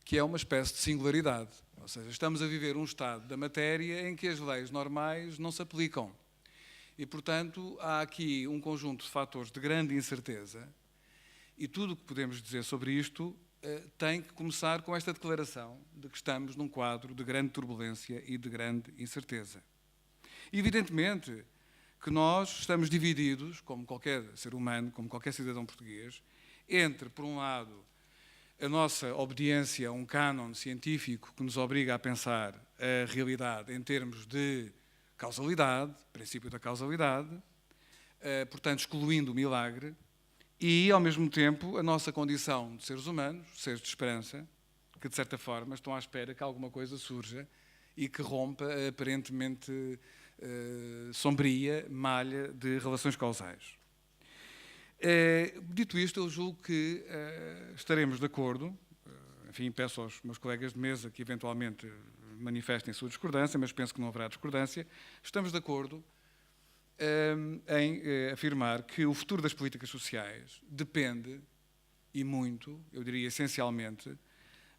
que é uma espécie de singularidade. Ou seja, estamos a viver um estado da matéria em que as leis normais não se aplicam. E, portanto, há aqui um conjunto de fatores de grande incerteza, e tudo o que podemos dizer sobre isto tem que começar com esta declaração de que estamos num quadro de grande turbulência e de grande incerteza. Evidentemente que nós estamos divididos, como qualquer ser humano, como qualquer cidadão português, entre, por um lado, a nossa obediência a um cânon científico que nos obriga a pensar a realidade em termos de causalidade, princípio da causalidade, portanto, excluindo o milagre, e, ao mesmo tempo, a nossa condição de seres humanos, seres de esperança, que, de certa forma, estão à espera que alguma coisa surja e que rompa a aparentemente sombria malha de relações causais. Dito isto, eu julgo que estaremos de acordo, enfim, peço aos meus colegas de mesa que, eventualmente, manifestem a sua discordância, mas penso que não haverá discordância, estamos de acordo em afirmar que o futuro das políticas sociais depende, e muito, eu diria essencialmente,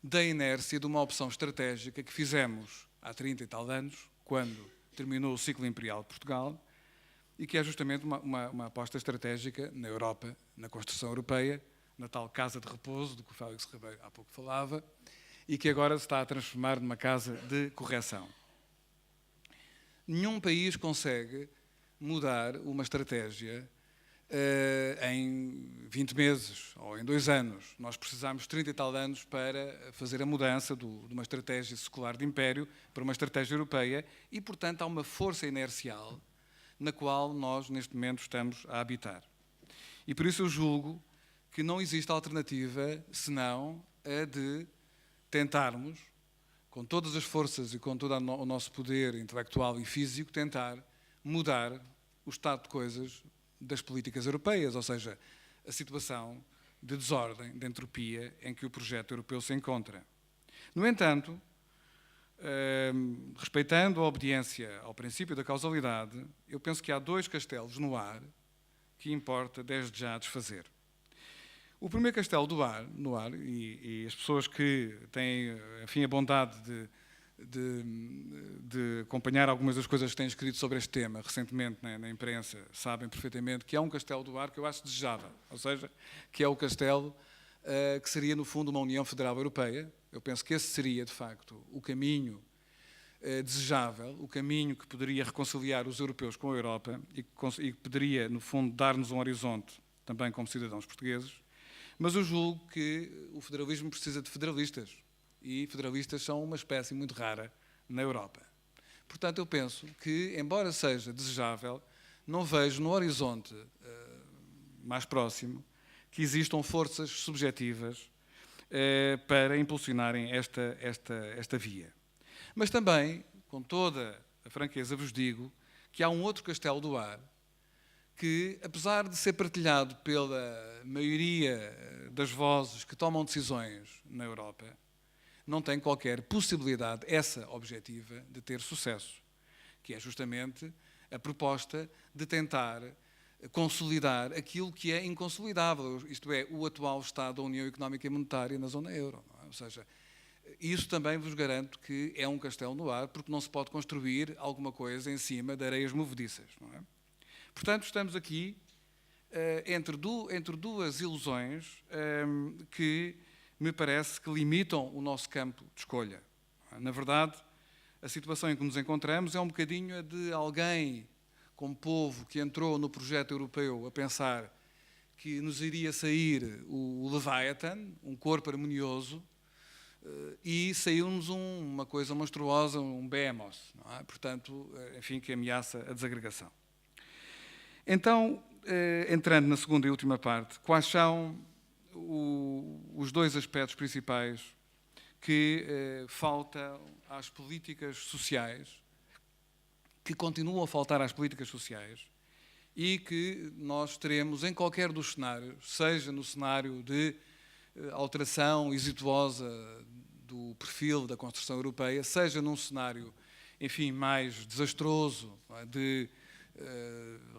da inércia de uma opção estratégica que fizemos há 30 e tal anos, quando terminou o ciclo imperial de Portugal, e que é justamente uma aposta estratégica na Europa, na construção europeia, na tal casa de repouso, do que o Félix Ribeiro há pouco falava, e que agora se está a transformar numa casa de correção. Nenhum país consegue mudar uma estratégia em 20 meses ou em 2 anos. Nós precisamos de 30 e tal anos para fazer a mudança de uma estratégia secular de império para uma estratégia europeia e, portanto, há uma força inercial na qual nós, neste momento, estamos a habitar. E por isso eu julgo que não existe alternativa senão a de tentarmos, com todas as forças e com todo o nosso poder intelectual e físico, tentar mudar o estado de coisas das políticas europeias, ou seja, a situação de desordem, de entropia em que o projeto europeu se encontra. No entanto, respeitando a obediência ao princípio da causalidade, eu penso que há 2 castelos no ar que importa desde já desfazer. O primeiro castelo no ar, e as pessoas que têm, enfim, a bondade de acompanhar algumas das coisas que têm escrito sobre este tema recentemente na imprensa, sabem perfeitamente que há um castelo do ar que eu acho desejável, ou seja, que é o castelo que seria, no fundo, uma União Federal Europeia. Eu penso que esse seria, de facto, o caminho desejável, o caminho que poderia reconciliar os europeus com a Europa e que poderia, no fundo, dar-nos um horizonte também como cidadãos portugueses. Mas eu julgo que o federalismo precisa de federalistas, e federalistas são uma espécie muito rara na Europa. Portanto, eu penso que, embora seja desejável, não vejo no horizonte mais próximo que existam forças subjetivas para impulsionarem esta via. Mas também, com toda a franqueza, vos digo que há um outro castelo do ar que, apesar de ser partilhado pela maioria das vozes que tomam decisões na Europa, não tem qualquer possibilidade, essa objetiva, de ter sucesso, que é justamente a proposta de tentar consolidar aquilo que é inconsolidável, isto é, o atual estado da União Económica e Monetária na zona euro. Não é? Ou seja, isso também vos garanto que é um castelo no ar, porque não se pode construir alguma coisa em cima de areias movediças. Não é? Portanto, estamos aqui entre 2 ilusões que me parece que limitam o nosso campo de escolha. Na verdade, a situação em que nos encontramos é um bocadinho a de alguém, como povo, que entrou no projeto europeu a pensar que nos iria sair o Leviathan, um corpo harmonioso, e saiu-nos uma coisa monstruosa, um Behemoth, não é? Portanto, enfim, que ameaça a desagregação. Então, entrando na segunda e última parte, quais são os 2 aspectos principais que faltam às políticas sociais, que continuam a faltar às políticas sociais e que nós teremos em qualquer dos cenários, seja no cenário de alteração exitosa do perfil da construção europeia, seja num cenário, enfim, mais desastroso, de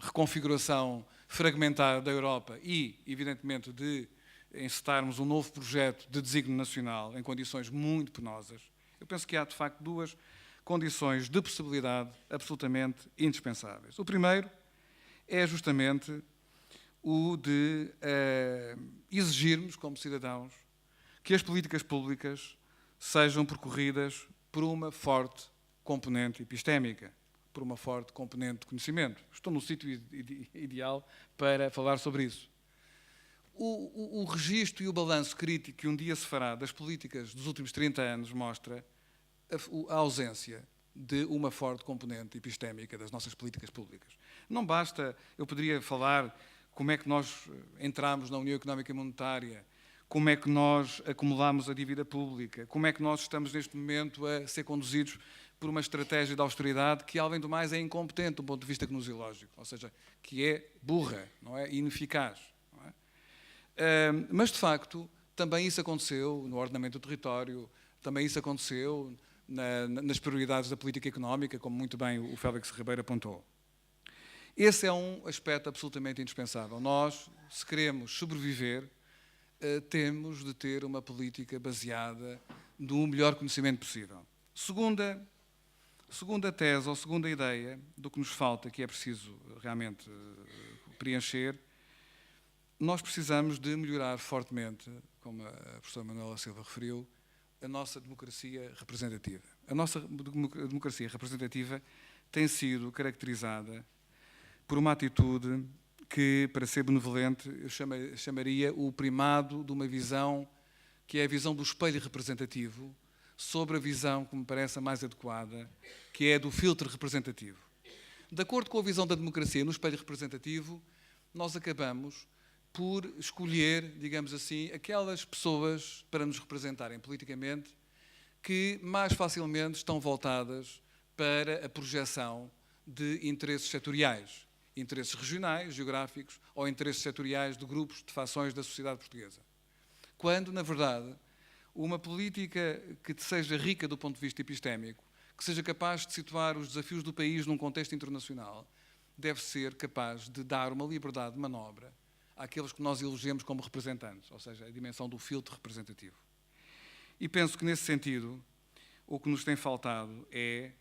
reconfiguração fragmentada da Europa e, evidentemente, de encetarmos um novo projeto de desígnio nacional em condições muito penosas. Eu penso que há, de facto, 2 condições de possibilidade absolutamente indispensáveis. O primeiro é justamente o de exigirmos, como cidadãos, que as políticas públicas sejam percorridas por uma forte componente epistémica, por uma forte componente de conhecimento. Estou no sítio ideal para falar sobre isso. O registro e o balanço crítico que um dia se fará das políticas dos últimos 30 anos mostra a ausência de uma forte componente epistémica das nossas políticas públicas. Não basta, eu poderia falar como é que nós entramos na União Económica e Monetária, como é que nós acumulamos a dívida pública, como é que nós estamos neste momento a ser conduzidos por uma estratégia de austeridade que, além do mais, é incompetente do ponto de vista gnoseológico, ou seja, que é burra, não é? Ineficaz. Não é? Mas, de facto, também isso aconteceu no ordenamento do território, também isso aconteceu nas prioridades da política económica, como muito bem o Félix Ribeiro apontou. Esse é um aspecto absolutamente indispensável. Nós, se queremos sobreviver, temos de ter uma política baseada no melhor conhecimento possível. Segunda tese, ou segunda ideia do que nos falta, que é preciso realmente preencher, nós precisamos de melhorar fortemente, como a professora Manuela Silva referiu, a nossa democracia representativa. A nossa democracia representativa tem sido caracterizada por uma atitude que, para ser benevolente, eu chamaria o primado de uma visão que é a visão do espelho representativo sobre a visão que me parece a mais adequada, que é do filtro representativo. De acordo com a visão da democracia no espelho representativo, nós acabamos por escolher, digamos assim, aquelas pessoas para nos representarem politicamente que mais facilmente estão voltadas para a projeção de interesses setoriais, interesses regionais, geográficos, ou interesses setoriais de grupos, de fações da sociedade portuguesa. Quando, na verdade, uma política que seja rica do ponto de vista epistémico, que seja capaz de situar os desafios do país num contexto internacional, deve ser capaz de dar uma liberdade de manobra àqueles que nós elegemos como representantes, ou seja, a dimensão do filtro representativo. E penso que, nesse sentido, o que nos tem faltado é,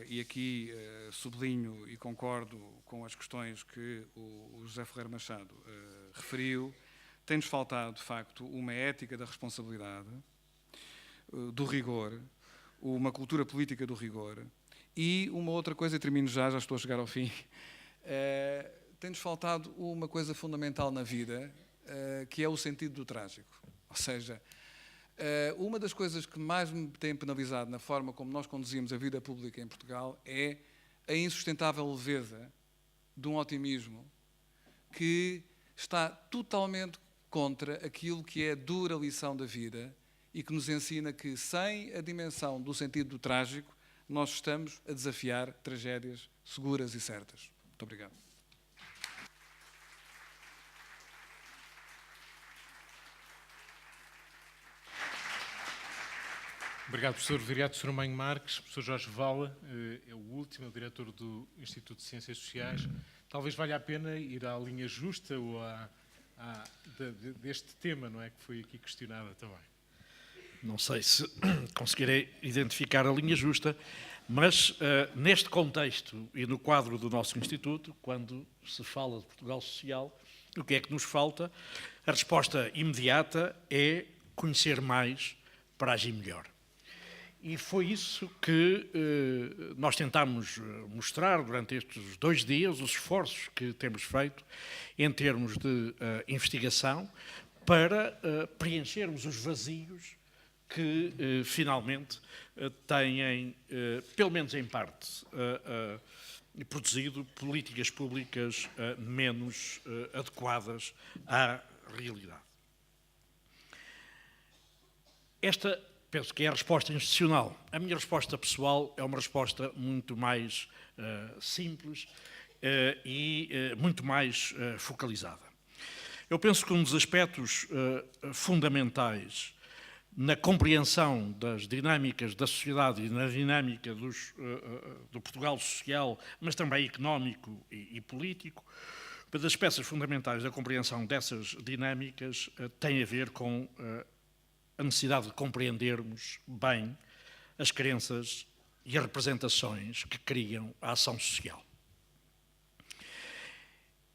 e aqui sublinho e concordo com as questões que o José Ferreira Machado referiu, tem-nos faltado, de facto, uma ética da responsabilidade, do rigor, uma cultura política do rigor, e uma outra coisa, e termino já estou a chegar ao fim, tem-nos faltado uma coisa fundamental na vida, que é o sentido do trágico. Ou seja, uma das coisas que mais me tem penalizado na forma como nós conduzimos a vida pública em Portugal é a insustentável leveza de um otimismo que está totalmente contra aquilo que é a dura lição da vida e que nos ensina que, sem a dimensão do sentido do trágico, nós estamos a desafiar tragédias seguras e certas. Muito obrigado. Obrigado, professor Viriato Soromanho Marques. Professor Jorge Vala é o último, é o diretor do Instituto de Ciências Sociais. Talvez valha a pena ir à linha justa ou deste tema, não é, que foi aqui questionada também. Não sei se conseguirei identificar a linha justa, mas neste contexto e no quadro do nosso Instituto, quando se fala de Portugal Social, o que é que nos falta? A resposta imediata é conhecer mais para agir melhor. E foi isso que nós tentámos mostrar durante estes 2 dias, os esforços que temos feito em termos de investigação para preenchermos os vazios que finalmente têm, pelo menos em parte, produzido políticas públicas menos adequadas à realidade. Esta, penso que é a resposta institucional. A minha resposta pessoal é uma resposta muito mais simples e muito mais focalizada. Eu penso que um dos aspectos fundamentais na compreensão das dinâmicas da sociedade e na dinâmica do Portugal social, mas também económico e político, uma das peças fundamentais da compreensão dessas dinâmicas tem a ver com a necessidade de compreendermos bem as crenças e as representações que criam a ação social.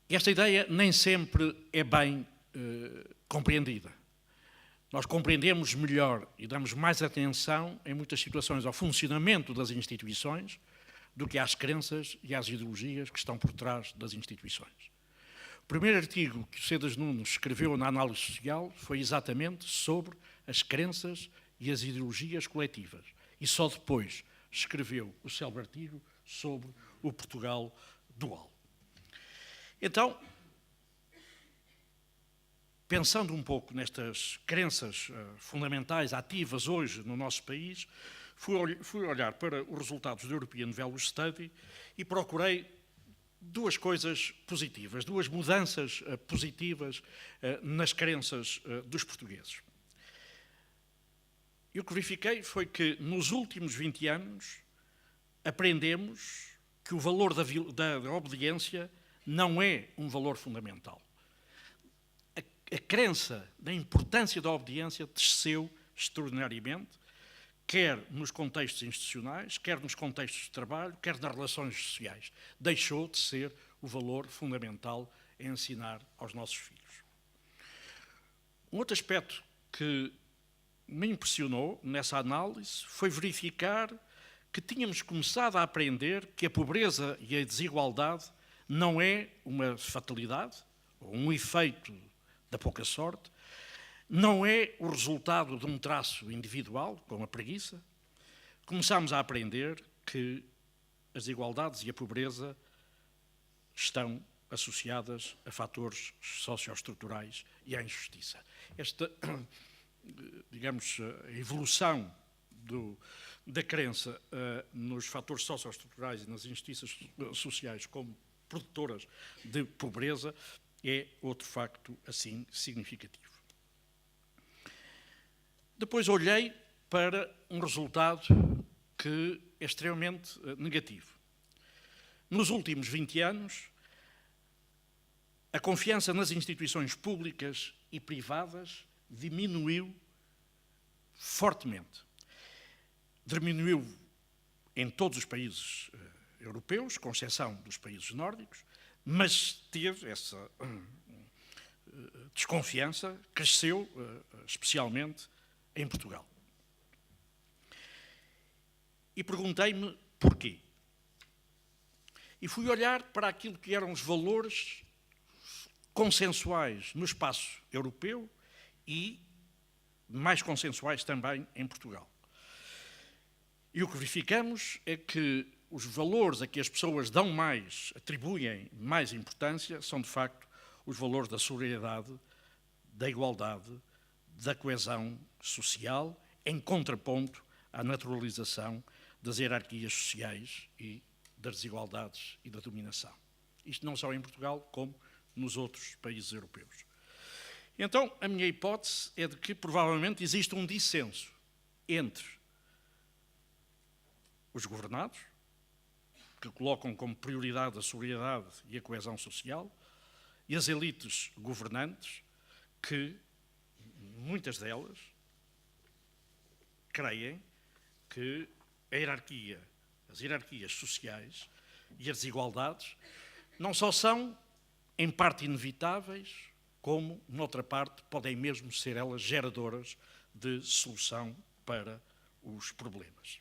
Esta ideia nem sempre é bem compreendida. Nós compreendemos melhor e damos mais atenção, em muitas situações, ao funcionamento das instituições do que às crenças e às ideologias que estão por trás das instituições. O primeiro artigo que o Cedas Nunes escreveu na Análise Social foi exatamente sobre as crenças e as ideologias coletivas. E só depois escreveu o célebre artigo sobre o Portugal dual. Então, pensando um pouco nestas crenças fundamentais, ativas hoje no nosso país, fui olhar para os resultados do European Value Study e procurei 2 coisas positivas, 2 mudanças positivas nas crenças dos portugueses. E o que verifiquei foi que nos últimos 20 anos aprendemos que o valor da obediência não é um valor fundamental. A crença da importância da obediência desceu extraordinariamente, quer nos contextos institucionais, quer nos contextos de trabalho, quer nas relações sociais. Deixou de ser o valor fundamental em ensinar aos nossos filhos. Um outro aspecto que me impressionou nessa análise foi verificar que tínhamos começado a aprender que a pobreza e a desigualdade não é uma fatalidade, ou um efeito da pouca sorte, não é o resultado de um traço individual, como a preguiça. Começámos a aprender que as desigualdades e a pobreza estão associadas a fatores socioestruturais e à injustiça. Esta, digamos, a evolução da crença nos fatores socioestruturais e nas injustiças sociais como produtoras de pobreza é outro facto assim significativo. Depois olhei para um resultado que é extremamente negativo. Nos últimos 20 anos, a confiança nas instituições públicas e privadas diminuiu fortemente. Diminuiu em todos os países europeus, com exceção dos países nórdicos, mas teve essa desconfiança, cresceu especialmente em Portugal. E perguntei-me porquê. E fui olhar para aquilo que eram os valores consensuais no espaço europeu e mais consensuais também em Portugal. E o que verificamos é que os valores a que as pessoas dão mais, atribuem mais importância, são de facto os valores da solidariedade, da igualdade, da coesão social, em contraponto à naturalização das hierarquias sociais e das desigualdades e da dominação. Isto não só em Portugal, como nos outros países europeus. Então, a minha hipótese é de que provavelmente existe um dissenso entre os governados, que colocam como prioridade a solidariedade e a coesão social, e as elites governantes, que muitas delas creem que as hierarquias sociais e as desigualdades não só são, em parte, inevitáveis, como, noutra parte, podem mesmo ser elas geradoras de solução para os problemas.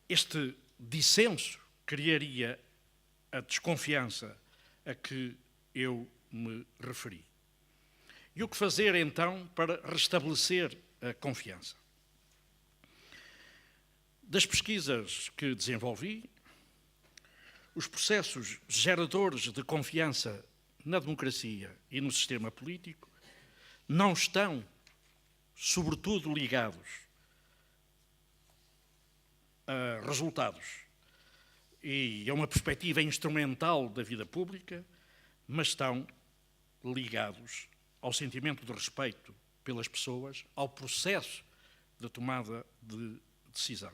Este dissenso criaria a desconfiança a que eu me referi. E o que fazer, então, para restabelecer a confiança? Das pesquisas que desenvolvi, os processos geradores de confiança na democracia e no sistema político não estão, sobretudo, ligados a resultados e a uma perspectiva instrumental da vida pública, mas estão ligados ao sentimento de respeito pelas pessoas, ao processo de tomada de decisão.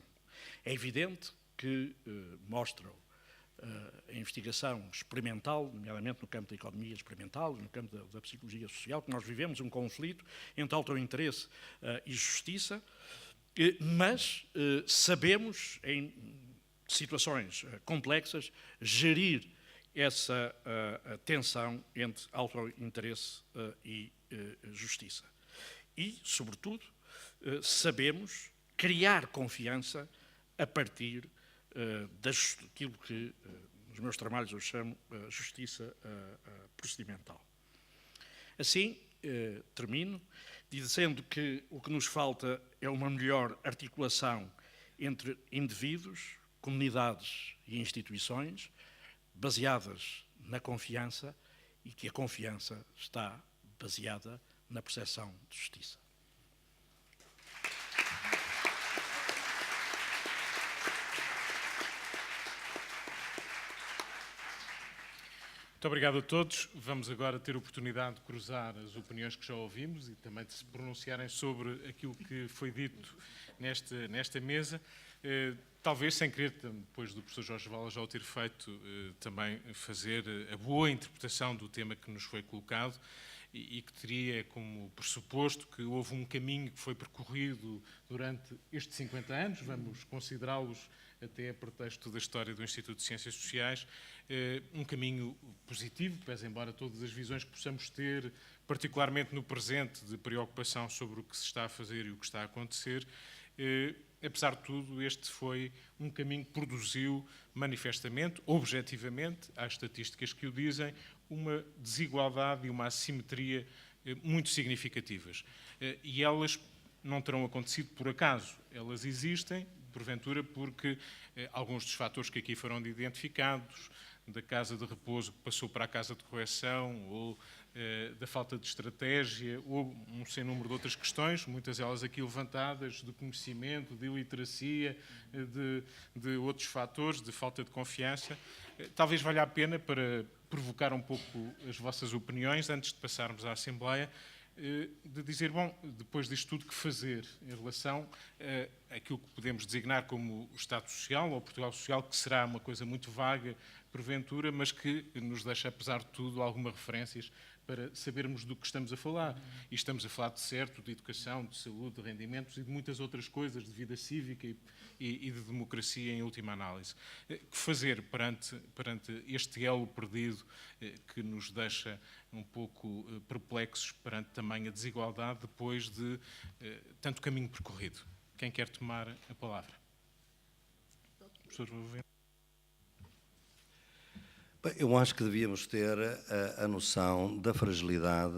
É evidente que mostram a investigação experimental, nomeadamente no campo da economia experimental, no campo da psicologia social, que nós vivemos um conflito entre autointeresse e justiça, mas sabemos, em situações complexas, gerir essa tensão entre autointeresse e justiça. E, sobretudo, sabemos criar confiança a partir daquilo que nos meus trabalhos eu chamo justiça procedimental. Assim, termino dizendo que o que nos falta é uma melhor articulação entre indivíduos, comunidades e instituições, baseadas na confiança, e que a confiança está baseada na percepção de justiça. Muito obrigado a todos. Vamos agora ter a oportunidade de cruzar as opiniões que já ouvimos e também de se pronunciarem sobre aquilo que foi dito nesta mesa. Talvez, sem querer, depois do professor Jorge Vala já o ter feito, também fazer a boa interpretação do tema que nos foi colocado e que teria como pressuposto que houve um caminho que foi percorrido durante estes 50 anos, vamos considerá-los até a pretexto da história do Instituto de Ciências Sociais, um caminho positivo, pese embora todas as visões que possamos ter, particularmente no presente, de preocupação sobre o que se está a fazer e o que está a acontecer, apesar de tudo, este foi um caminho que produziu manifestamente, objetivamente, há estatísticas que o dizem, uma desigualdade e uma assimetria muito significativas. E elas não terão acontecido por acaso, elas existem, porventura, porque alguns dos fatores que aqui foram identificados, da casa de repouso que passou para a casa de correção, ou da falta de estratégia, ou um sem número de outras questões, muitas delas aqui levantadas, de conhecimento, de iliteracia, de outros fatores, de falta de confiança. Talvez valha a pena, para provocar um pouco as vossas opiniões, antes de passarmos à Assembleia, de dizer, bom, depois disto tudo, que fazer em relação àquilo que podemos designar como o Estado Social, ou Portugal Social, que será uma coisa muito vaga, porventura, mas que nos deixa, apesar de tudo, algumas referências para sabermos do que estamos a falar. E estamos a falar de certo, de educação, de saúde, de rendimentos e de muitas outras coisas, de vida cívica e de democracia em última análise. Que fazer perante este elo perdido que nos deixa um pouco perplexos perante também a desigualdade depois de tanto caminho percorrido? Quem quer tomar a palavra? Professor Rubem. Eu acho que devíamos ter a noção da fragilidade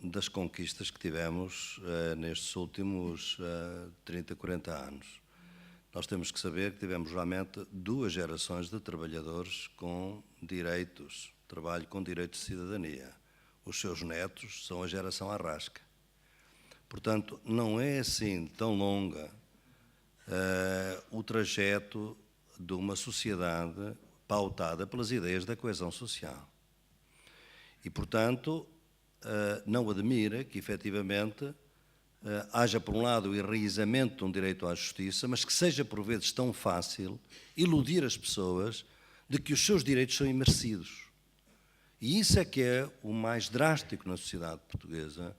das conquistas que tivemos nestes últimos 30, 40 anos. Nós temos que saber que tivemos realmente 2 gerações de trabalhadores com direitos, trabalho com direitos de cidadania. Os seus netos são a geração Arrasca. Portanto, não é assim tão longa o trajeto de uma sociedade pautada pelas ideias da coesão social. E, portanto, não admira que, efetivamente, haja, por um lado, o enraizamento de um direito à justiça, mas que seja, por vezes, tão fácil iludir as pessoas de que os seus direitos são imerecidos. E isso é que é o mais drástico na sociedade portuguesa,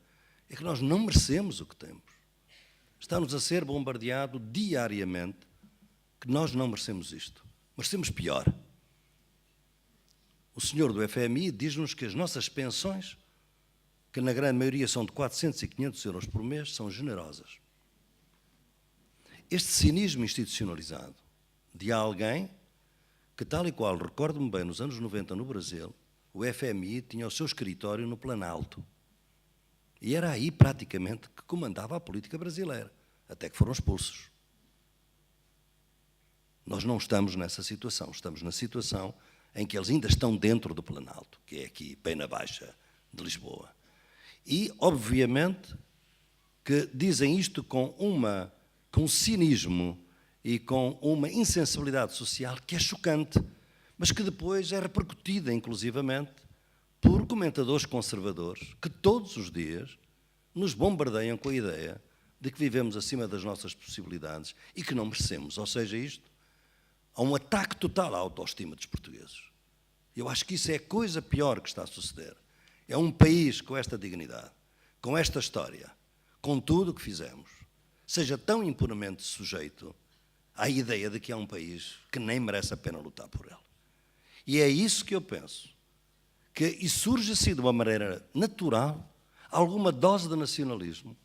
é que nós não merecemos o que temos. Está-nos a ser bombardeado diariamente que nós não merecemos isto. Merecemos pior. O senhor do FMI diz-nos que as nossas pensões, que na grande maioria são de 400 e 500 euros por mês, são generosas. Este cinismo institucionalizado de alguém que, tal e qual, recordo-me bem, nos anos 90 no Brasil, o FMI tinha o seu escritório no Planalto. E era aí, praticamente, que comandava a política brasileira, até que foram expulsos. Nós não estamos nessa situação, estamos na situação em que eles ainda estão dentro do Planalto, que é aqui, bem na Baixa de Lisboa. E, obviamente, que dizem isto com um cinismo e com uma insensibilidade social que é chocante, mas que depois é repercutida, inclusivamente, por comentadores conservadores que todos os dias nos bombardeiam com a ideia de que vivemos acima das nossas possibilidades e que não merecemos. Ou seja, isto, há um ataque total à autoestima dos portugueses. Eu acho que isso é a coisa pior que está a suceder. É um país com esta dignidade, com esta história, com tudo o que fizemos, seja tão impunemente sujeito à ideia de que é um país que nem merece a pena lutar por ele. E é isso que eu penso, e surge assim de uma maneira natural alguma dose de nacionalismo,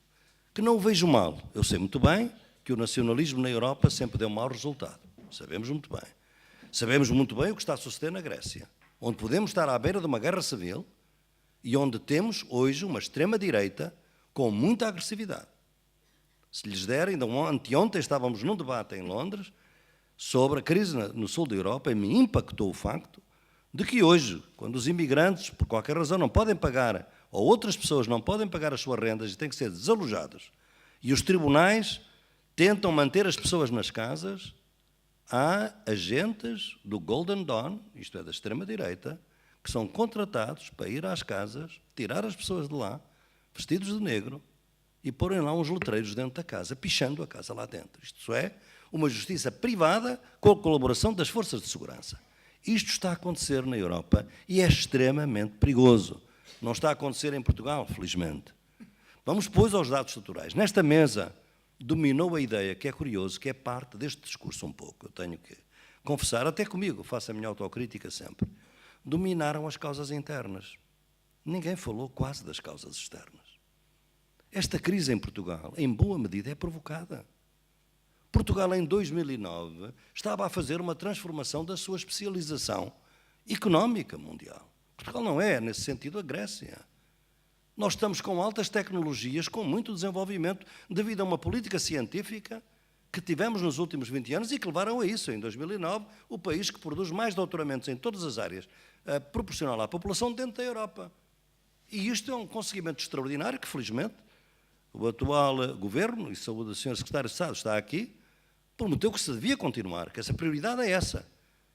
que não o vejo mal. Eu sei muito bem que o nacionalismo na Europa sempre deu mau resultado. Sabemos muito bem. Sabemos muito bem o que está a suceder na Grécia, onde podemos estar à beira de uma guerra civil e onde temos hoje uma extrema-direita com muita agressividade. Se lhes der, ainda anteontem estávamos num debate em Londres sobre a crise no sul da Europa e me impactou o facto de que hoje, quando os imigrantes, por qualquer razão, não podem pagar, ou outras pessoas não podem pagar as suas rendas e têm que ser desalojadas, e os tribunais tentam manter as pessoas nas casas, há agentes do Golden Dawn, isto é, da extrema-direita, que são contratados para ir às casas, tirar as pessoas de lá, vestidos de negro, e porem lá uns letreiros dentro da casa, pichando a casa lá dentro. Isto é, uma justiça privada com a colaboração das forças de segurança. Isto está a acontecer na Europa e é extremamente perigoso. Não está a acontecer em Portugal, felizmente. Vamos, pois, aos dados estruturais. Nesta mesa dominou a ideia, que é curioso, que é parte deste discurso um pouco, eu tenho que confessar, até comigo, faço a minha autocrítica sempre, dominaram as causas internas. Ninguém falou quase das causas externas. Esta crise em Portugal, em boa medida, é provocada. Portugal, em 2009, estava a fazer uma transformação da sua especialização económica mundial. Portugal não é, nesse sentido, a Grécia. Nós estamos com altas tecnologias, com muito desenvolvimento, devido a uma política científica que tivemos nos últimos 20 anos e que levaram a isso. Em 2009, o país que produz mais doutoramentos em todas as áreas, proporcional à população dentro da Europa. E isto é um conseguimento extraordinário que, felizmente, o atual governo, e saúde do Sr. Secretário de Estado está aqui, prometeu que se devia continuar, que essa prioridade é essa.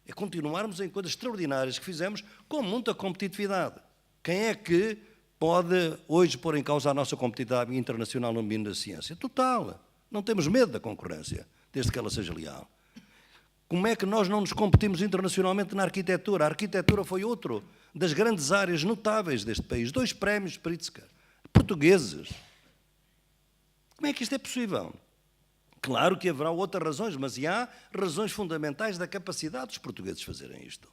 É continuarmos em coisas extraordinárias que fizemos com muita competitividade. Quem é que pode hoje pôr em causa a nossa competitividade internacional no domínio da ciência? Total. Não temos medo da concorrência, desde que ela seja leal. Como é que nós não nos competimos internacionalmente na arquitetura? A arquitetura foi outra das grandes áreas notáveis deste país. 2 prémios Pritzker, portugueses. Como é que isto é possível? Claro que haverá outras razões, mas há razões fundamentais da capacidade dos portugueses fazerem isto.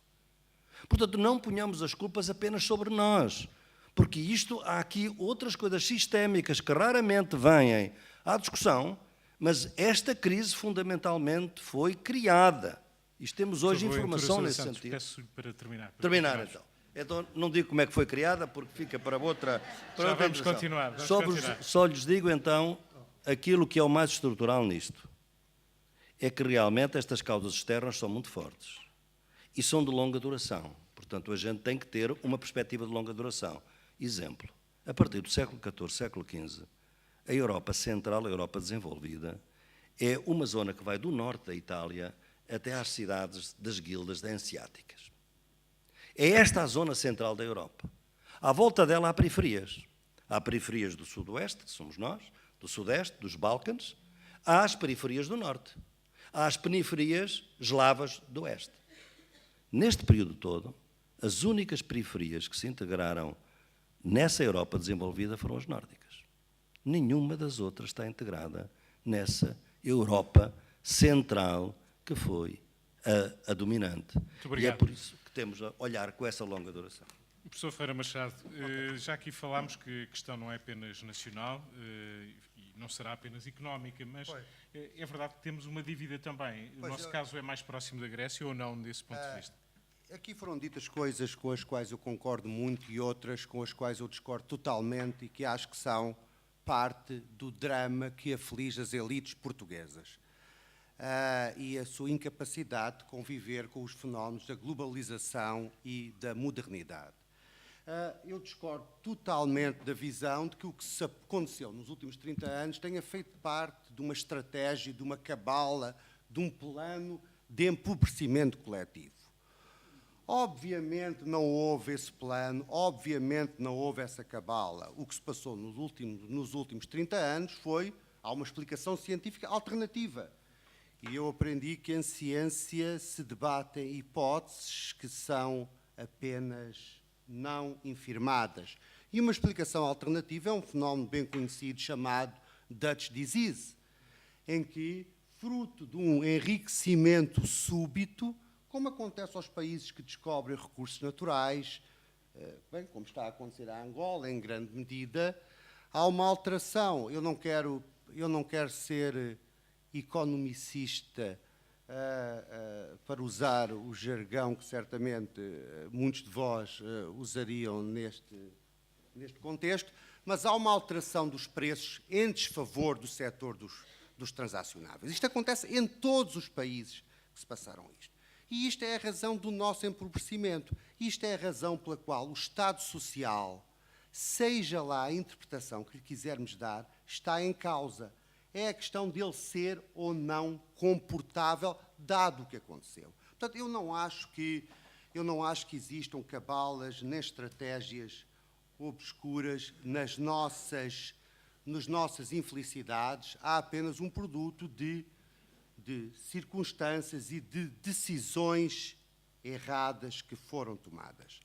Portanto, não ponhamos as culpas apenas sobre nós, porque há aqui outras coisas sistémicas que raramente vêm à discussão, mas esta crise fundamentalmente foi criada. E temos hoje informação nesse sentido. Peço para terminar. Terminar então. Então, não digo como é que foi criada, porque fica para outra... Já vamos continuar. Só lhes digo então, aquilo que é o mais estrutural nisto, é que realmente estas causas externas são muito fortes e são de longa duração. Portanto, a gente tem que ter uma perspectiva de longa duração. Exemplo, a partir do século XIV, século XV, a Europa Central, a Europa desenvolvida, é uma zona que vai do norte da Itália até às cidades das guildas hanseáticas. É esta a zona central da Europa. À volta dela há periferias. Há periferias do sudoeste, que somos nós, do sudeste, dos Balcãs, há as periferias do norte. Há as periferias eslavas do oeste. Neste período todo, as únicas periferias que se integraram nessa Europa desenvolvida foram as nórdicas. Nenhuma das outras está integrada nessa Europa central que foi a dominante. E é por isso que temos a olhar com essa longa duração. Professor Ferreira Machado, já aqui falámos que a questão não é apenas nacional e não será apenas económica, mas é verdade que temos uma dívida também. O nosso caso é mais próximo da Grécia ou não, desse ponto de vista? Aqui foram ditas coisas com as quais eu concordo muito e outras com as quais eu discordo totalmente e que acho que são parte do drama que aflige as elites portuguesas e a sua incapacidade de conviver com os fenómenos da globalização e da modernidade. Eu discordo totalmente da visão de que o que se aconteceu nos últimos 30 anos tenha feito parte de uma estratégia, de uma cabala, de um plano de empobrecimento coletivo. Obviamente não houve esse plano, obviamente não houve essa cabala. O que se passou nos últimos 30 anos há uma explicação científica alternativa. E eu aprendi que em ciência se debatem hipóteses que são apenas não infirmadas. E uma explicação alternativa é um fenómeno bem conhecido chamado Dutch disease, em que, fruto de um enriquecimento súbito, como acontece aos países que descobrem recursos naturais, bem, como está a acontecer a Angola, em grande medida, há uma alteração. Eu não quero ser economicista para usar o jargão que certamente muitos de vós usariam neste contexto, mas há uma alteração dos preços em desfavor do setor dos transacionáveis. Isto acontece em todos os países que se passaram isto. E isto é a razão do nosso empobrecimento. Isto é a razão pela qual o Estado Social, seja lá a interpretação que lhe quisermos dar, está em causa. É a questão dele ser ou não comportável, dado o que aconteceu. Portanto, eu não acho que existam cabalas nem estratégias obscuras nas nossas infelicidades. Há apenas um produto de circunstâncias e de decisões erradas que foram tomadas.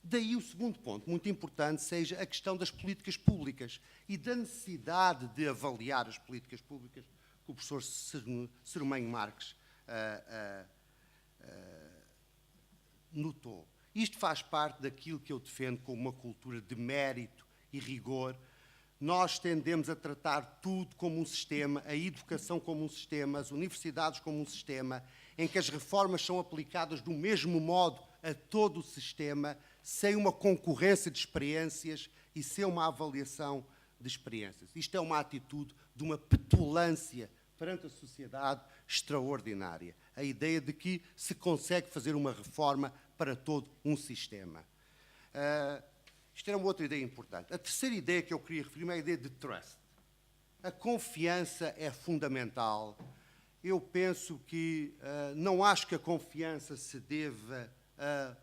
Daí o segundo ponto, muito importante, seja a questão das políticas públicas e da necessidade de avaliar as políticas públicas que o professor Cerumenho Marques notou. Isto faz parte daquilo que eu defendo como uma cultura de mérito e rigor. Nós tendemos a tratar tudo como um sistema, a educação como um sistema, as universidades como um sistema, em que as reformas são aplicadas do mesmo modo a todo o sistema, sem uma concorrência de experiências e sem uma avaliação de experiências. Isto é uma atitude de uma petulância perante a sociedade extraordinária. A ideia de que se consegue fazer uma reforma para todo um sistema. Isto era uma outra ideia importante. A terceira ideia que eu queria referir é a ideia de trust. A confiança é fundamental. Eu penso que não acho que a confiança se deva a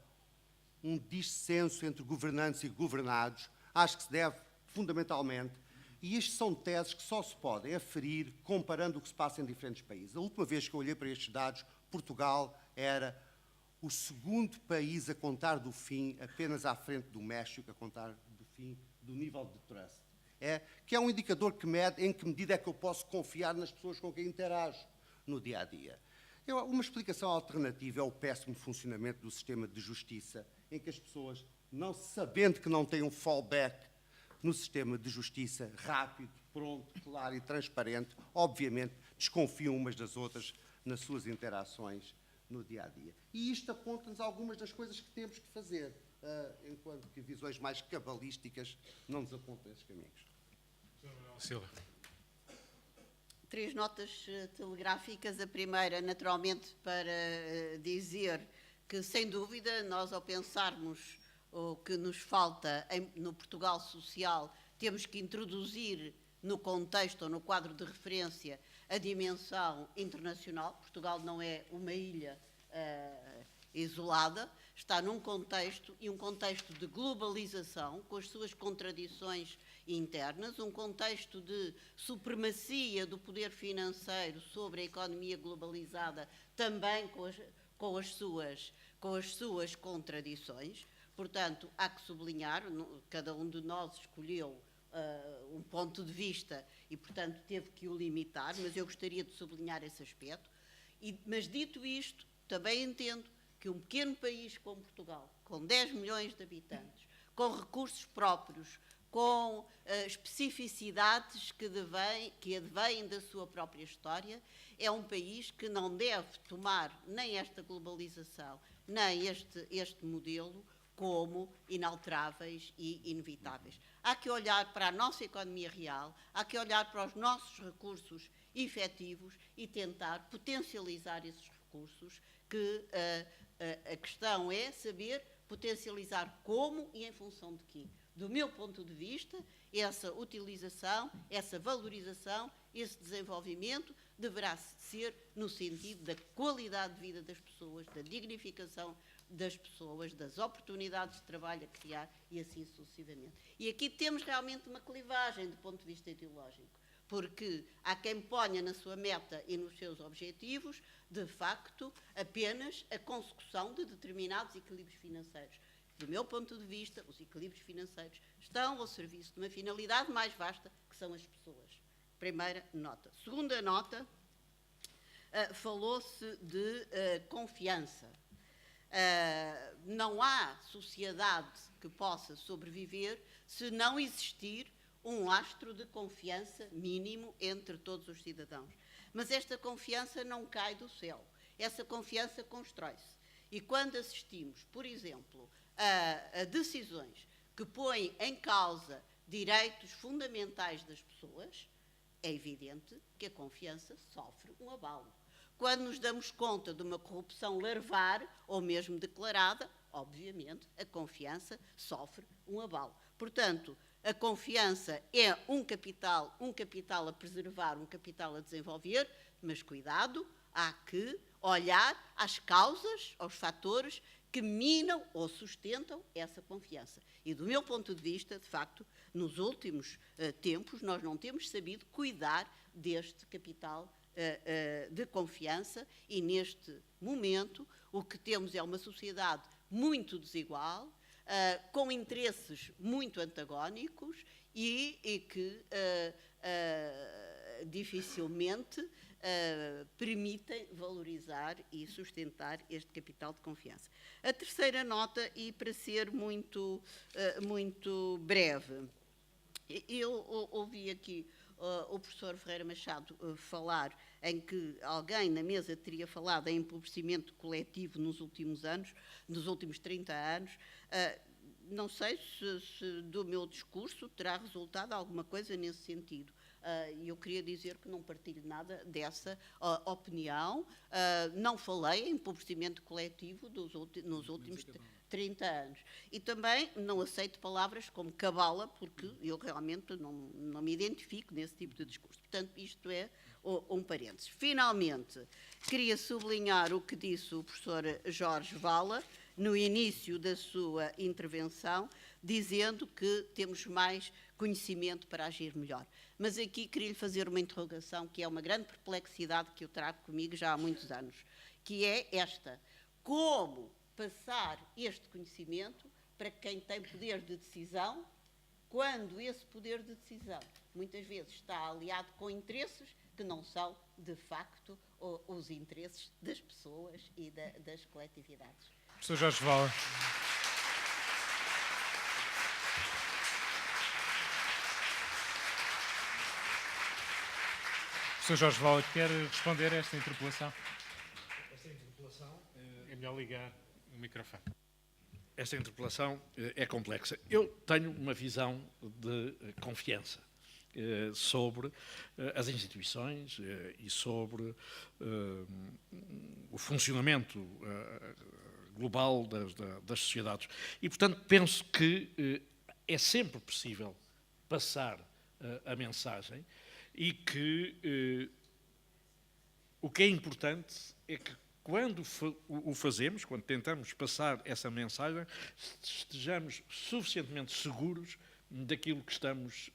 um dissenso entre governantes e governados. Acho que se deve, fundamentalmente, e isto são teses que só se podem aferir comparando o que se passa em diferentes países. A última vez que eu olhei para estes dados, Portugal era o segundo país a contar do fim, apenas à frente do México, a contar do fim do nível de trust. Que é um indicador que mede em que medida é que eu posso confiar nas pessoas com quem interajo no dia-a-dia. Uma explicação alternativa é o péssimo funcionamento do sistema de justiça, em que as pessoas, não sabendo que não têm um fallback no sistema de justiça rápido, pronto, claro e transparente, obviamente desconfiam umas das outras nas suas interações no dia-a-dia. E isto aponta-nos algumas das coisas que temos que fazer, enquanto que visões mais cabalísticas não nos apontam esses caminhos. Silva. 3 notas telegráficas. A primeira, naturalmente, para dizer que, sem dúvida, nós, ao pensarmos o que nos falta no Portugal social, temos que introduzir no contexto ou no quadro de referência a dimensão internacional. Portugal não é uma ilha isolada, está num contexto, e um contexto de globalização, com as suas contradições internas, um contexto de supremacia do poder financeiro sobre a economia globalizada, também com as suas contradições. Portanto, há que sublinhar, cada um de nós escolheu um ponto de vista e, portanto, teve que o limitar, mas eu gostaria de sublinhar esse aspecto. Mas, dito isto, também entendo que um pequeno país como Portugal, com 10 milhões de habitantes, com recursos próprios, com especificidades que advêm da sua própria história, é um país que não deve tomar nem esta globalização, nem este modelo como inalteráveis e inevitáveis. Há que olhar para a nossa economia real, há que olhar para os nossos recursos efetivos e tentar potencializar esses recursos, que a questão é saber potencializar como e em função de quê. Do meu ponto de vista, essa utilização, essa valorização, esse desenvolvimento deverá ser no sentido da qualidade de vida das pessoas, da dignificação das pessoas, das oportunidades de trabalho a criar e assim sucessivamente. E aqui temos realmente uma clivagem do ponto de vista ideológico, porque há quem ponha na sua meta e nos seus objetivos, de facto, apenas a consecução de determinados equilíbrios financeiros. Do meu ponto de vista, os equilíbrios financeiros estão ao serviço de uma finalidade mais vasta, que são as pessoas. Primeira nota. Segunda nota, falou-se de confiança. Não há sociedade que possa sobreviver se não existir um lastro de confiança mínimo entre todos os cidadãos. Mas esta confiança não cai do céu. Essa confiança constrói-se. E quando assistimos, por exemplo, a decisões que põem em causa direitos fundamentais das pessoas, é evidente que a confiança sofre um abalo. Quando nos damos conta de uma corrupção larvar ou mesmo declarada, obviamente a confiança sofre um abalo. Portanto, a confiança é um capital a preservar, um capital a desenvolver, mas cuidado, há que olhar às causas, aos fatores que minam ou sustentam essa confiança. E do meu ponto de vista, de facto, nos últimos tempos, nós não temos sabido cuidar deste capital de confiança e, neste momento, o que temos é uma sociedade muito desigual, com interesses muito antagónicos e que dificilmente permitem valorizar e sustentar este capital de confiança. A terceira nota, e para ser muito breve, eu ouvi aqui o professor Ferreira Machado falar em que alguém na mesa teria falado em empobrecimento coletivo nos últimos anos, nos últimos 30 anos. não sei se do meu discurso terá resultado alguma coisa nesse sentido. Eu queria dizer que não partilho nada dessa opinião. Não falei em empobrecimento coletivo nos últimos 30 anos. E também não aceito palavras como cabala, porque eu realmente não me identifico nesse tipo de discurso. Portanto, isto é um parênteses. Finalmente, queria sublinhar o que disse o professor Jorge Vala no início da sua intervenção, dizendo que temos mais conhecimento para agir melhor. Mas aqui queria-lhe fazer uma interrogação, que é uma grande perplexidade que eu trago comigo já há muitos anos, que é esta: como passar este conhecimento para quem tem poder de decisão, quando esse poder de decisão muitas vezes está aliado com interesses que não são, de facto, os interesses das pessoas e das coletividades. Professor Jorge Vala. Professor Jorge Vala, quer responder a esta interpelação? Esta interpelação é melhor ligar o microfone. Esta interpelação é complexa. Eu tenho uma visão de confiança sobre as instituições e sobre o funcionamento global das sociedades. E, portanto, penso que é sempre possível passar a mensagem e que o que é importante é que quando o fazemos, quando tentamos passar essa mensagem, estejamos suficientemente seguros daquilo que estamos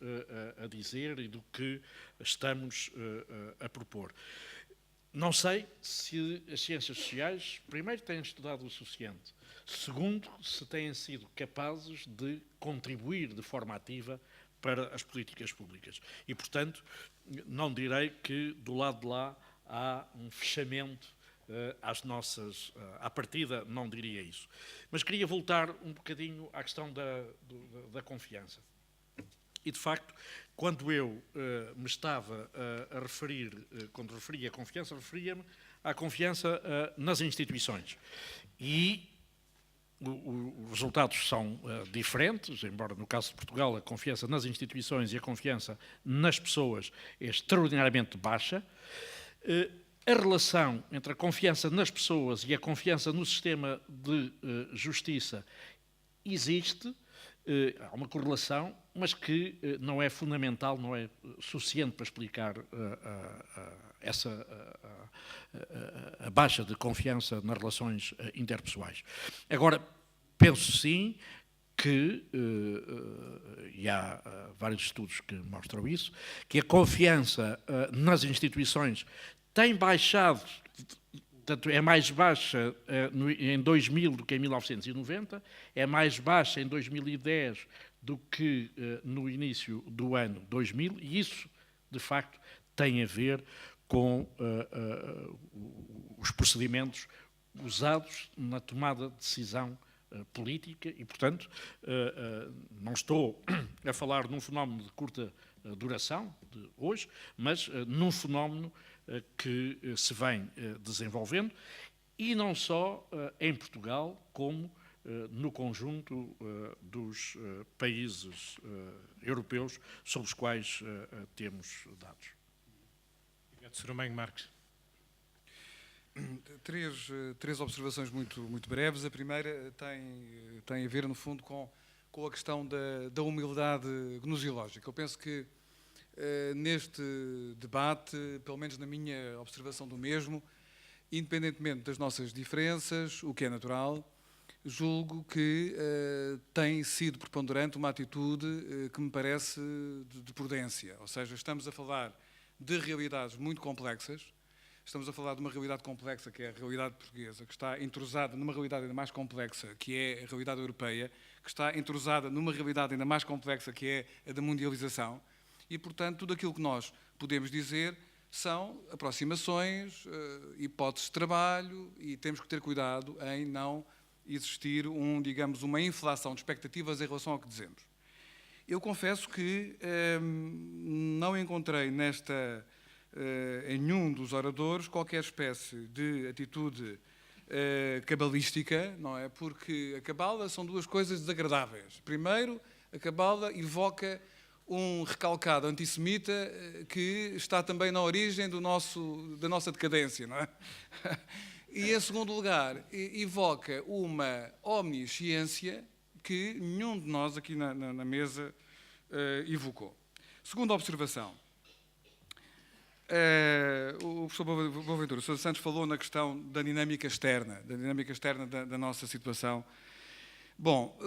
a dizer e do que estamos a propor. Não sei se as ciências sociais, primeiro, têm estudado o suficiente. Segundo, se têm sido capazes de contribuir de forma ativa para as políticas públicas. E, portanto, não direi que do lado de lá há um fechamento às nossas... À partida, não diria isso. Mas queria voltar um bocadinho à questão da confiança. E, de facto, quando eu me estava a referir, quando referia a confiança, referia-me à confiança nas instituições. E os resultados são diferentes, embora no caso de Portugal a confiança nas instituições e a confiança nas pessoas é extraordinariamente baixa. A relação entre a confiança nas pessoas e a confiança no sistema de justiça existe, há uma correlação, mas que não é fundamental, não é suficiente para explicar a baixa de confiança nas relações interpessoais. Agora, penso sim que, e há vários estudos que mostram isso, que a confiança nas instituições tem baixado, portanto, é mais baixa em 2000 do que em 1990, é mais baixa em 2010 do que no início do ano 2000, e isso, de facto, tem a ver com os procedimentos usados na tomada de decisão política e, portanto, não estou a falar num fenómeno de curta duração, de hoje, mas num fenómeno que se vem desenvolvendo, e não só em Portugal, como no conjunto dos países europeus sobre os quais temos dados. Obrigado, Sr. Romeiro Marques. Três observações muito breves. A primeira tem a ver, no fundo, com a questão da humildade gnosiológica. Eu penso que neste debate, pelo menos na minha observação do mesmo, independentemente das nossas diferenças, o que é natural, julgo que tem sido preponderante uma atitude que me parece de prudência. Ou seja, estamos a falar de realidades muito complexas, estamos a falar de uma realidade complexa, que é a realidade portuguesa, que está entrosada numa realidade ainda mais complexa, que é a realidade europeia, que está entrosada numa realidade ainda mais complexa, que é a da mundialização. E, portanto, tudo aquilo que nós podemos dizer são aproximações, hipóteses de trabalho, e temos que ter cuidado em não existir digamos, uma inflação de expectativas em relação ao que dizemos. Eu confesso que não encontrei em nenhum dos oradores qualquer espécie de atitude cabalística, não é? Porque a cabala são duas coisas desagradáveis. Primeiro, a cabala evoca um recalcado antissemita que está também na origem da nossa decadência, não é? E, em segundo lugar, evoca uma omnisciência que nenhum de nós aqui na mesa evocou. Segunda observação. O professor Boaventura, o Sr. Santos falou na questão da dinâmica externa da nossa situação. Bom,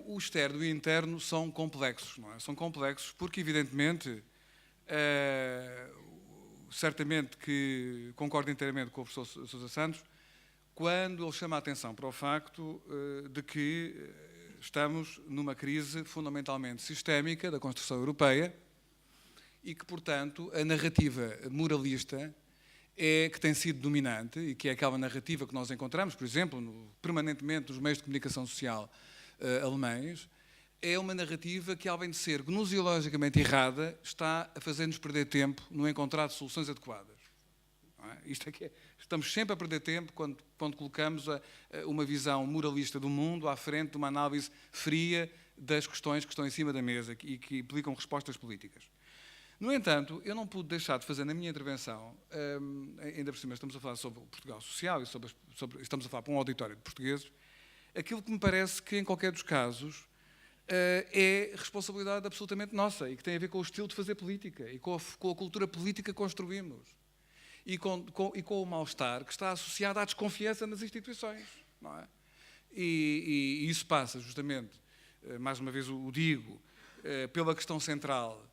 o externo e o interno são complexos, não é? São complexos porque, evidentemente, certamente que concordo inteiramente com o professor Sousa Santos, quando ele chama a atenção para o facto de que estamos numa crise fundamentalmente sistémica da construção europeia e que, portanto, a narrativa moralista que tem sido dominante e que é aquela narrativa que nós encontramos, por exemplo, permanentemente nos meios de comunicação social alemães, é uma narrativa que, além de ser gnoseologicamente errada, está a fazer-nos perder tempo no encontrar de soluções adequadas. Não é? Isto é que é. Estamos sempre a perder tempo quando colocamos uma visão moralista do mundo à frente de uma análise fria das questões que estão em cima da mesa e que implicam respostas políticas. No entanto, eu não pude deixar de fazer na minha intervenção, ainda por cima estamos a falar sobre o Portugal social e estamos a falar para um auditório de portugueses, aquilo que me parece que, em qualquer dos casos, é responsabilidade absolutamente nossa e que tem a ver com o estilo de fazer política e com a cultura política que construímos e com o mal-estar que está associado à desconfiança nas instituições, não é? E isso passa justamente, mais uma vez o digo, pela questão central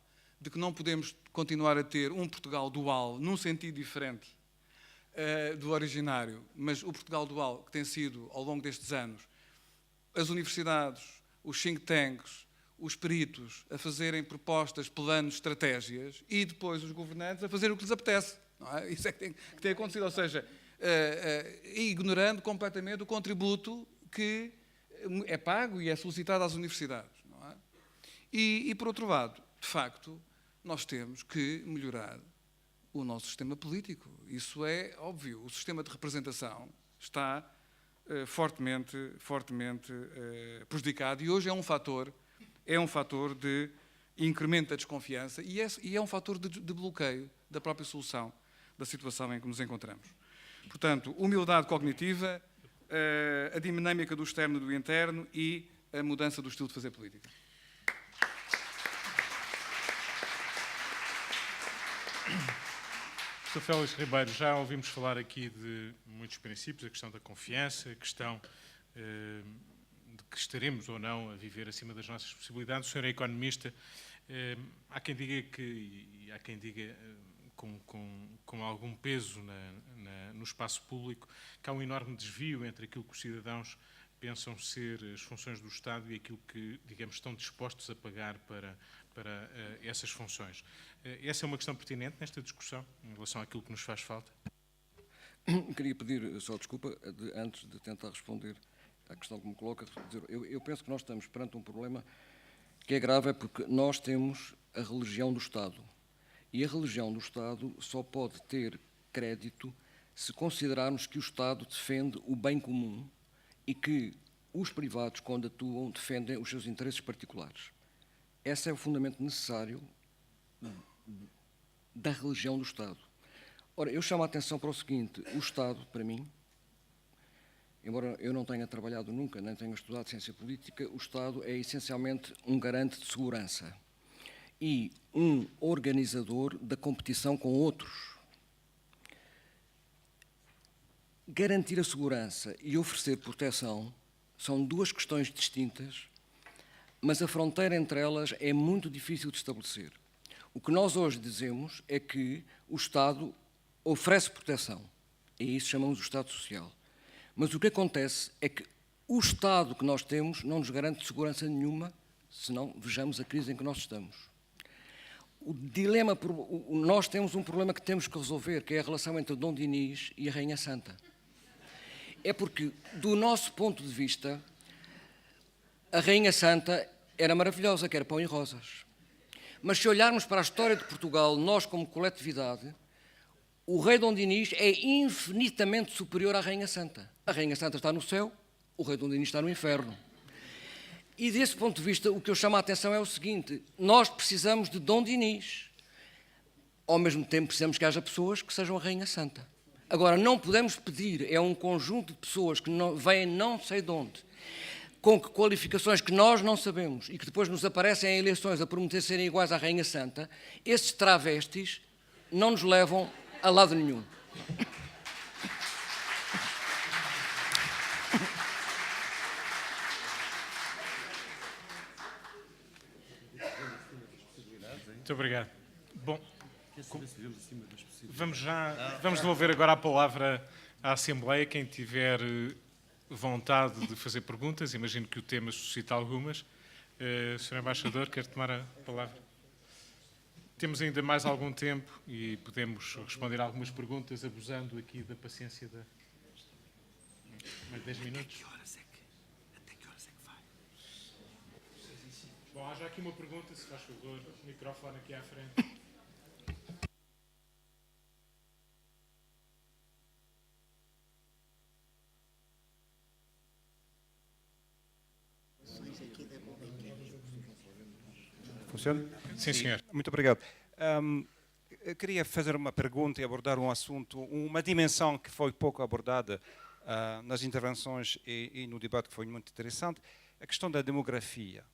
de que não podemos continuar a ter um Portugal dual num sentido diferente do originário, mas o Portugal dual que tem sido, ao longo destes anos, as universidades, os think tanks, os peritos a fazerem propostas, planos, estratégias e depois os governantes a fazerem o que lhes apetece. Não é? Isso é que tem acontecido, ou seja, ignorando completamente o contributo que é pago e é solicitado às universidades. Não é? E, por outro lado, de facto, nós temos que melhorar o nosso sistema político. Isso é óbvio. O sistema de representação está fortemente prejudicado e hoje é um fator de incremento da desconfiança e é um fator de bloqueio da própria solução da situação em que nos encontramos. Portanto, humildade cognitiva, a dinâmica do externo e do interno e a mudança do estilo de fazer política. Sr. Félix Ribeiro, já ouvimos falar aqui de muitos princípios, a questão da confiança, a questão de que estaremos ou não a viver acima das nossas possibilidades. O senhor é economista, há quem diga e há quem diga com algum peso no espaço público que há um enorme desvio entre aquilo que os cidadãos pensam ser as funções do Estado e aquilo que, digamos, estão dispostos a pagar para essas funções. Essa é uma questão pertinente nesta discussão, em relação àquilo que nos faz falta? Queria pedir só desculpa, antes de tentar responder à questão que me coloca. Eu penso que nós estamos perante um problema que é grave, porque nós temos a religião do Estado. E a religião do Estado só pode ter crédito se considerarmos que o Estado defende o bem comum e que os privados, quando atuam, defendem os seus interesses particulares. Esse é o fundamento necessário da religião do Estado. Ora, eu chamo a atenção para o seguinte: o Estado, para mim, embora eu não tenha trabalhado nunca, nem tenha estudado ciência política, o Estado é essencialmente um garante de segurança e um organizador da competição com outros. Garantir a segurança e oferecer proteção são duas questões distintas, mas a fronteira entre elas é muito difícil de estabelecer. O que nós hoje dizemos é que o Estado oferece proteção, e isso chamamos o Estado Social. Mas o que acontece é que o Estado que nós temos não nos garante segurança nenhuma, senão vejamos a crise em que nós estamos. Nós temos um problema que temos que resolver, que é a relação entre Dom Dinis e a Rainha Santa. É porque, do nosso ponto de vista, a Rainha Santa era maravilhosa, que era pão e rosas. Mas se olharmos para a história de Portugal, nós como coletividade, o rei Dom Dinis é infinitamente superior à Rainha Santa. A Rainha Santa está no céu, o rei Dom Dinis está no inferno. E desse ponto de vista, o que eu chamo a atenção é o seguinte: nós precisamos de Dom Dinis. Ao mesmo tempo, precisamos que haja pessoas que sejam a Rainha Santa. Agora, não podemos pedir, é um conjunto de pessoas que vêm não sei de onde, com qualificações que nós não sabemos e que depois nos aparecem em eleições a prometer serem iguais à Rainha Santa. Esses travestis não nos levam a lado nenhum. Muito obrigado. Bom, vamos devolver agora a palavra à Assembleia. Quem tiver vontade de fazer perguntas, imagino que o tema suscita algumas. Sr. Embaixador, quer tomar a palavra? Temos ainda mais algum tempo e podemos responder a algumas perguntas, abusando aqui da paciência da... Mais 10 minutos? Até que horas é que vai? Bom, há já aqui uma pergunta, se faz favor, o microfone aqui à frente. Funciona? Sim, senhor. Muito obrigado. Eu queria fazer uma pergunta e abordar um assunto, uma dimensão que foi pouco abordada nas intervenções e no debate, que foi muito interessante, a questão da demografia.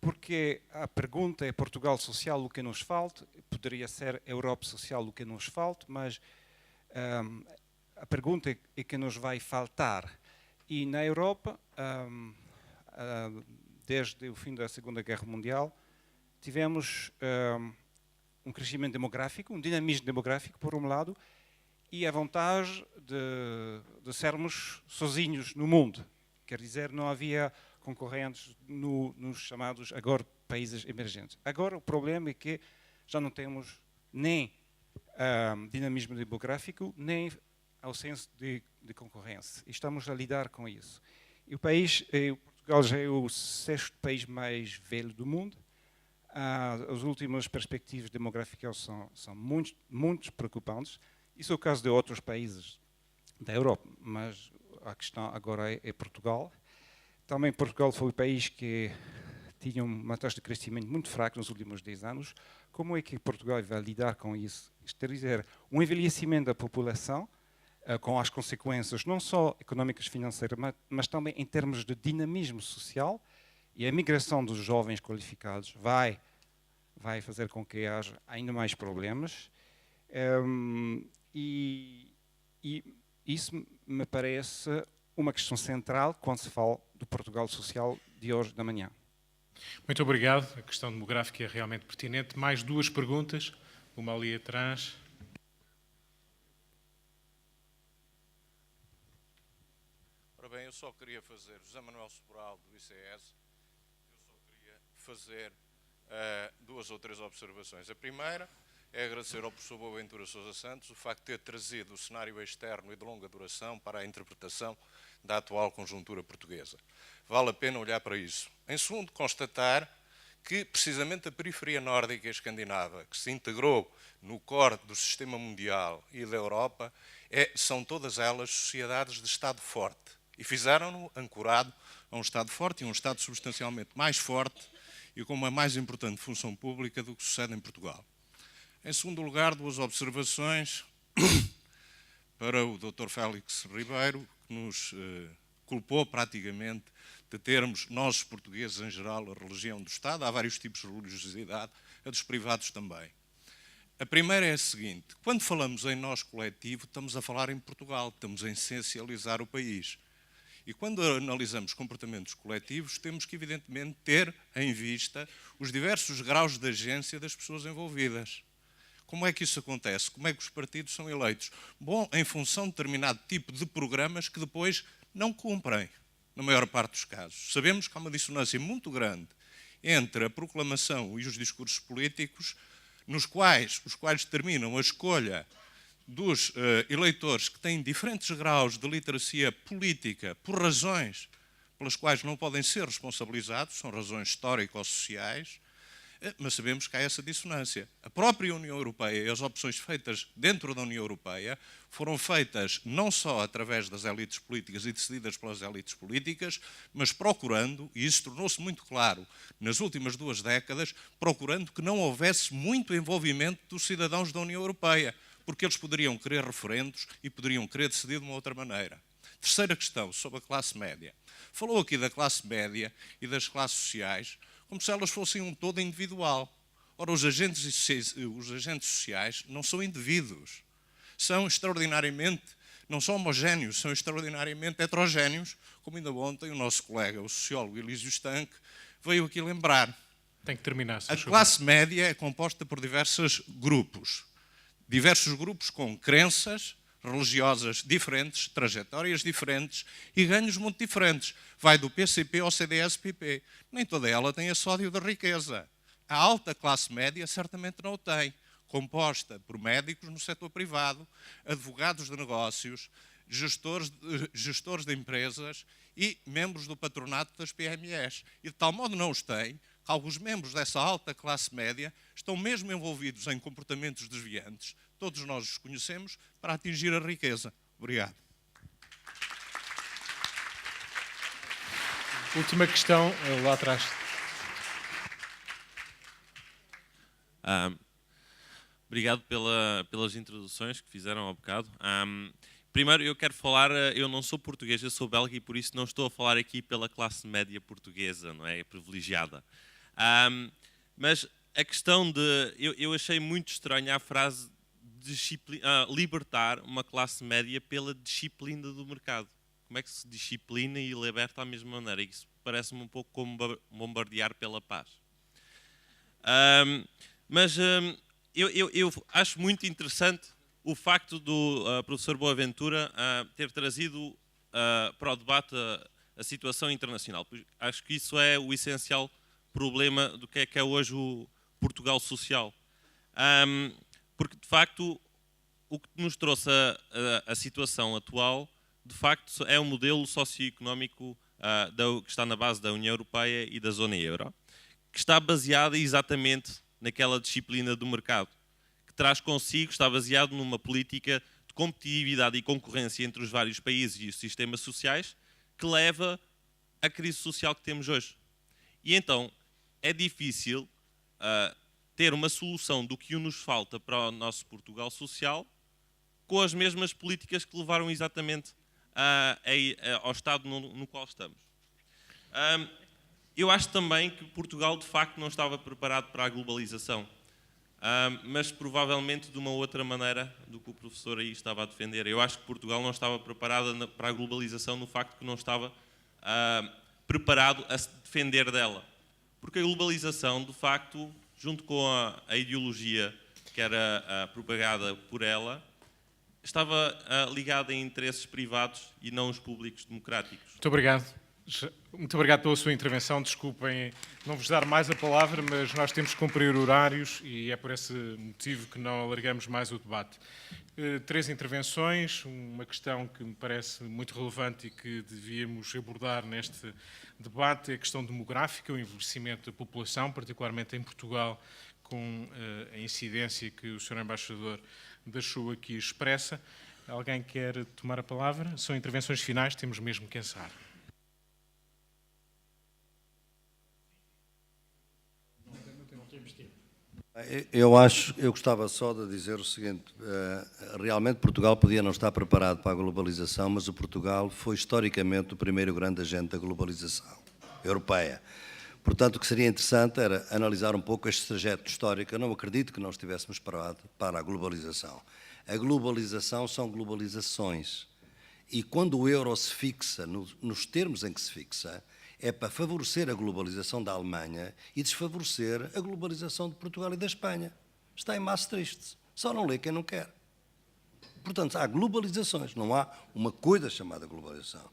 Porque a pergunta é Portugal social o que nos falta, poderia ser Europa social o que nos falta, mas a pergunta é que nos vai faltar. E na Europa, desde o fim da Segunda Guerra Mundial, tivemos um crescimento demográfico, um dinamismo demográfico, por um lado, e a vantagem de sermos sozinhos no mundo. Quer dizer, não havia concorrentes nos chamados, agora, países emergentes. Agora, o problema é que já não temos nem dinamismo demográfico, nem ausência de concorrência. E estamos a lidar com isso. E o país... Portugal já é o 6º país mais velho do mundo. As últimas perspectivas demográficas são muito preocupantes. Isso é o caso de outros países da Europa, mas a questão agora é Portugal. Também Portugal foi o país que tinha uma taxa de crescimento muito fraca nos últimos 10 anos. Como é que Portugal vai lidar com isso? Isto quer dizer, um envelhecimento da população, com as consequências não só económicas e financeiras, mas também em termos de dinamismo social, e a migração dos jovens qualificados vai fazer com que haja ainda mais problemas. E isso me parece uma questão central quando se fala do Portugal social de hoje da manhã. Muito obrigado. A questão demográfica é realmente pertinente. Mais 2 perguntas, uma ali atrás. Bem, eu só queria fazer, José Manuel Sobral, do ICS, eu só queria fazer 2 ou 3 observações. A primeira é agradecer ao professor Boaventura Sousa Santos o facto de ter trazido o cenário externo e de longa duração para a interpretação da atual conjuntura portuguesa. Vale a pena olhar para isso. Em segundo, constatar que precisamente a periferia nórdica e escandinava, que se integrou no core do sistema mundial e da Europa, são todas elas sociedades de Estado forte. E fizeram-no ancorado a um Estado forte e um Estado substancialmente mais forte e com uma mais importante função pública do que sucede em Portugal. Em segundo lugar, 2 observações para o Dr. Félix Ribeiro, que nos culpou praticamente de termos, nós portugueses em geral, a religião do Estado. Há vários tipos de religiosidade, a dos privados também. A primeira é a seguinte: quando falamos em nós coletivo, estamos a falar em Portugal, estamos a essencializar o país. E quando analisamos comportamentos coletivos, temos que, evidentemente, ter em vista os diversos graus de agência das pessoas envolvidas. Como é que isso acontece? Como é que os partidos são eleitos? Bom, em função de determinado tipo de programas que depois não cumprem, na maior parte dos casos. Sabemos que há uma dissonância muito grande entre a proclamação e os discursos políticos, os quais determinam a escolha dos eleitores que têm diferentes graus de literacia política por razões pelas quais não podem ser responsabilizados, são razões histórico-sociais, mas sabemos que há essa dissonância. A própria União Europeia e as opções feitas dentro da União Europeia foram feitas não só através das elites políticas e decididas pelas elites políticas, mas procurando, e isso tornou-se muito claro nas últimas 2 décadas, procurando que não houvesse muito envolvimento dos cidadãos da União Europeia, porque eles poderiam querer referendos e poderiam querer decidir de uma outra maneira. Terceira questão, sobre a classe média. Falou aqui da classe média e das classes sociais como se elas fossem um todo individual. Ora, os agentes sociais não são indivíduos. São extraordinariamente, não são homogéneos, são extraordinariamente heterogéneos, como ainda ontem o nosso colega, o sociólogo Elísio Stanque, veio aqui lembrar. Tem que terminar, se A classe média é composta por diversos grupos com crenças religiosas diferentes, trajetórias diferentes e ganhos muito diferentes. Vai do PCP ao CDS-PP. Nem toda ela tem esse ódio da riqueza. A alta classe média certamente não o tem, composta por médicos no setor privado, advogados de negócios, gestores de empresas e membros do patronato das PMEs. E de tal modo não os tem, que alguns membros dessa alta classe média estão mesmo envolvidos em comportamentos desviantes, todos nós os conhecemos, para atingir a riqueza. Obrigado. Última questão, lá atrás. Obrigado pelas introduções que fizeram há bocado. Primeiro, eu quero falar, eu não sou português, eu sou belga e por isso não estou a falar aqui pela classe média portuguesa, não é? Privilegiada. Mas a questão de... Eu achei muito estranha a frase libertar uma classe média pela disciplina do mercado. Como é que se disciplina e liberta à mesma maneira? Isso parece-me um pouco como bombardear pela paz. Eu acho muito interessante o facto do professor Boaventura ter trazido para o debate a situação internacional. Acho que isso é o essencial problema do que é hoje o Portugal social. Porque, de facto, o que nos trouxe a situação atual, de facto, é um modelo socioeconómico que está na base da União Europeia e da zona euro, que está baseada exatamente naquela disciplina do mercado, que traz consigo, está baseado numa política de competitividade e concorrência entre os vários países e os sistemas sociais, que leva à crise social que temos hoje. E então, é difícil ter uma solução do que nos falta para o nosso Portugal social com as mesmas políticas que levaram exatamente ao estado no qual estamos. Eu acho também que Portugal, de facto, não estava preparado para a globalização, mas provavelmente de uma outra maneira do que o professor aí estava a defender. Eu acho que Portugal não estava preparado para a globalização no facto que não estava preparado a se defender dela. Porque a globalização, de facto, junto com a ideologia que era propagada por ela, estava ligada a interesses privados e não os públicos democráticos. Muito obrigado. Muito obrigado pela sua intervenção. Desculpem não vos dar mais a palavra, mas nós temos que cumprir horários e é por esse motivo que não alargamos mais o debate. 3 intervenções, uma questão que me parece muito relevante e que devíamos abordar neste debate é a questão demográfica, o envelhecimento da população, particularmente em Portugal, com a incidência que o Sr. Embaixador deixou aqui expressa. Alguém quer tomar a palavra? São intervenções finais, temos mesmo que encerrar. Eu gostava só de dizer o seguinte, realmente Portugal podia não estar preparado para a globalização, mas o Portugal foi historicamente o primeiro grande agente da globalização europeia. Portanto, o que seria interessante era analisar um pouco este trajeto histórico. Eu não acredito que nós estivéssemos preparados para a globalização. A globalização são globalizações. E quando o euro se fixa, nos termos em que se fixa, é para favorecer a globalização da Alemanha e desfavorecer a globalização de Portugal e da Espanha. Está em Maastricht. Só não lê quem não quer. Portanto, há globalizações, não há uma coisa chamada globalização.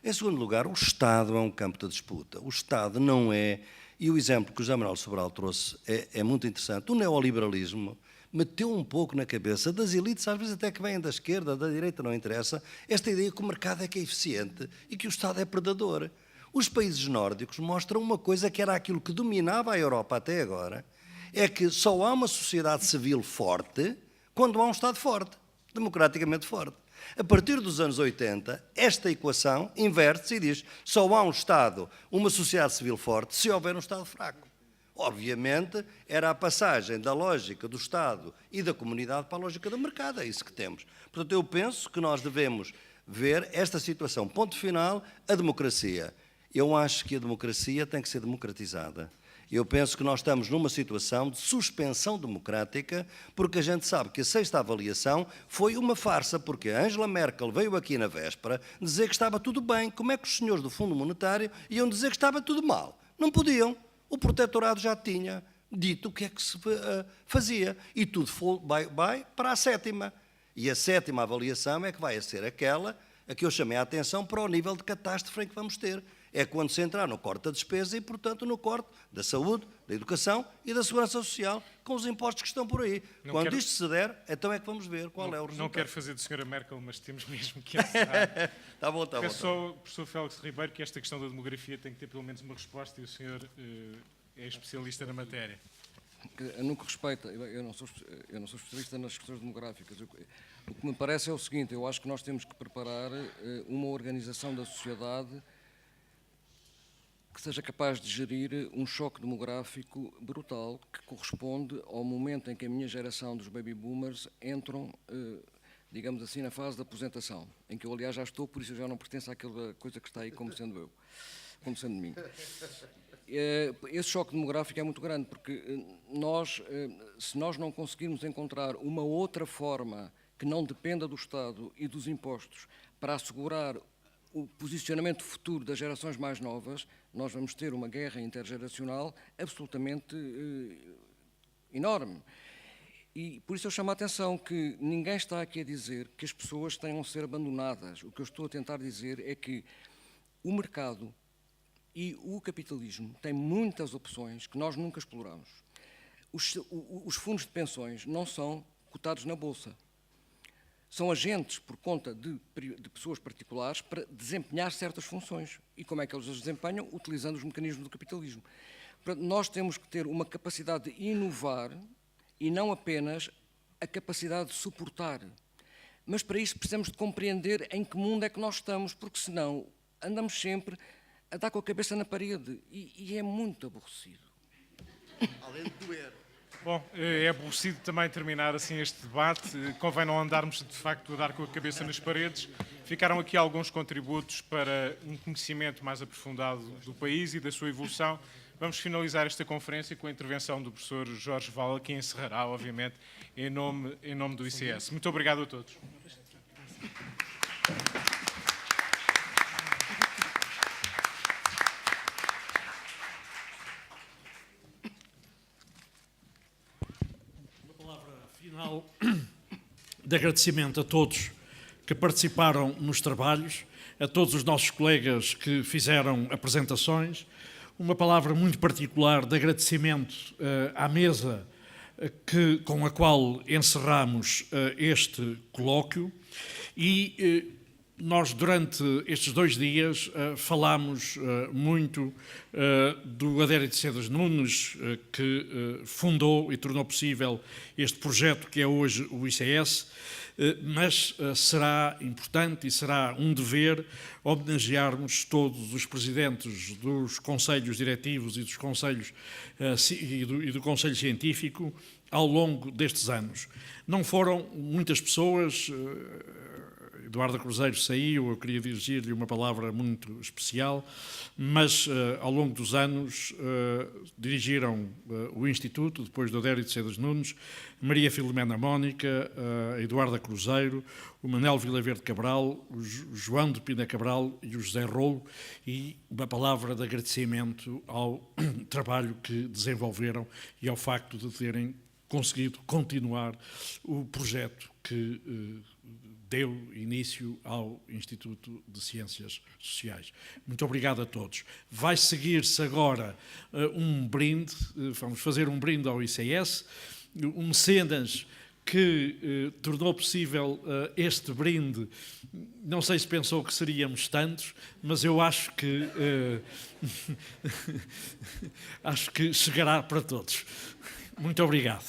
Em segundo lugar, o Estado é um campo de disputa. O Estado não é... E o exemplo que o José Manuel Sobral trouxe é muito interessante. O neoliberalismo meteu um pouco na cabeça das elites, às vezes até que vêm da esquerda, da direita, não interessa, esta ideia que o mercado é que é eficiente e que o Estado é predador. Os países nórdicos mostram uma coisa que era aquilo que dominava a Europa até agora, é que só há uma sociedade civil forte quando há um Estado forte, democraticamente forte. A partir dos anos 80, esta equação inverte-se e diz só há um Estado, uma sociedade civil forte, se houver um Estado fraco. Obviamente, era a passagem da lógica do Estado e da comunidade para a lógica do mercado, é isso que temos. Portanto, eu penso que nós devemos ver esta situação. Ponto final, a democracia. Eu acho que a democracia tem que ser democratizada. Eu penso que nós estamos numa situação de suspensão democrática, porque a gente sabe que a sexta avaliação foi uma farsa, porque a Angela Merkel veio aqui na véspera dizer que estava tudo bem. Como é que os senhores do Fundo Monetário iam dizer que estava tudo mal? Não podiam. O protetorado já tinha dito o que é que se fazia. E tudo vai para a sétima. E a sétima avaliação é que vai ser aquela a que eu chamei a atenção para o nível de catástrofe em que vamos ter. É quando se entrar no corte da despesa e, portanto, no corte da saúde, da educação e da segurança social, com os impostos que estão por aí. Quando isto se der, então é que vamos ver qual é o resultado. Não quero fazer de Sra. Merkel, mas temos mesmo que encerrar. Está bom, está bom. Peço ao professor Félix Ribeiro que esta questão da demografia tem que ter pelo menos uma resposta e o senhor é especialista na matéria. No que respeita, eu não sou especialista nas questões demográficas. O que me parece é o seguinte, eu acho que nós temos que preparar uma organização da sociedade que seja capaz de gerir um choque demográfico brutal que corresponde ao momento em que a minha geração dos baby boomers entram, digamos assim, na fase de aposentação, em que eu, aliás, já estou, por isso eu já não pertenço àquela coisa que está aí como sendo eu, como sendo de mim. Esse choque demográfico é muito grande, porque se nós não conseguirmos encontrar uma outra forma que não dependa do Estado e dos impostos para assegurar o posicionamento futuro das gerações mais novas, nós vamos ter uma guerra intergeracional absolutamente enorme. E por isso eu chamo a atenção que ninguém está aqui a dizer que as pessoas tenham de ser abandonadas. O que eu estou a tentar dizer é que o mercado e o capitalismo têm muitas opções que nós nunca exploramos. Os fundos de pensões não são cotados na Bolsa. São agentes por conta de pessoas particulares para desempenhar certas funções. E como é que eles as desempenham? Utilizando os mecanismos do capitalismo. Portanto, nós temos que ter uma capacidade de inovar e não apenas a capacidade de suportar. Mas para isso precisamos de compreender em que mundo é que nós estamos, porque senão andamos sempre a dar com a cabeça na parede e é muito aborrecido. Além de doer. Bom, é aborrecido também terminar assim este debate. Convém não andarmos, de facto, a dar com a cabeça nas paredes. Ficaram aqui alguns contributos para um conhecimento mais aprofundado do país e da sua evolução. Vamos finalizar esta conferência com a intervenção do professor Jorge Vala, que encerrará, obviamente, em nome do ICS. Muito obrigado a todos. Final de agradecimento a todos que participaram nos trabalhos, a todos os nossos colegas que fizeram apresentações, uma palavra muito particular de agradecimento à mesa com a qual encerramos este colóquio e nós durante estes 2 dias falámos muito do Adérito Cedas Nunes, que fundou e tornou possível este projeto que é hoje o ICS, mas será importante e será um dever homenagearmos todos os presidentes dos conselhos diretivos e dos conselhos e do Conselho Científico ao longo destes anos. Não foram muitas pessoas. Eduardo Cruzeiro saiu, eu queria dirigir-lhe uma palavra muito especial, mas ao longo dos anos dirigiram o Instituto, depois do Adérito Cedas Nunes, Maria Filomena Mónica, Eduardo Cruzeiro, o Manuel Vilaverde Cabral, o João de Pina Cabral e o José Rolo, e uma palavra de agradecimento ao trabalho que desenvolveram e ao facto de terem conseguido continuar o projeto que deu início ao Instituto de Ciências Sociais. Muito obrigado a todos. Vai seguir-se agora um brinde, vamos fazer um brinde ao ICS, um mecenas que tornou possível este brinde. Não sei se pensou que seríamos tantos, mas eu acho que acho que chegará para todos. Muito obrigado.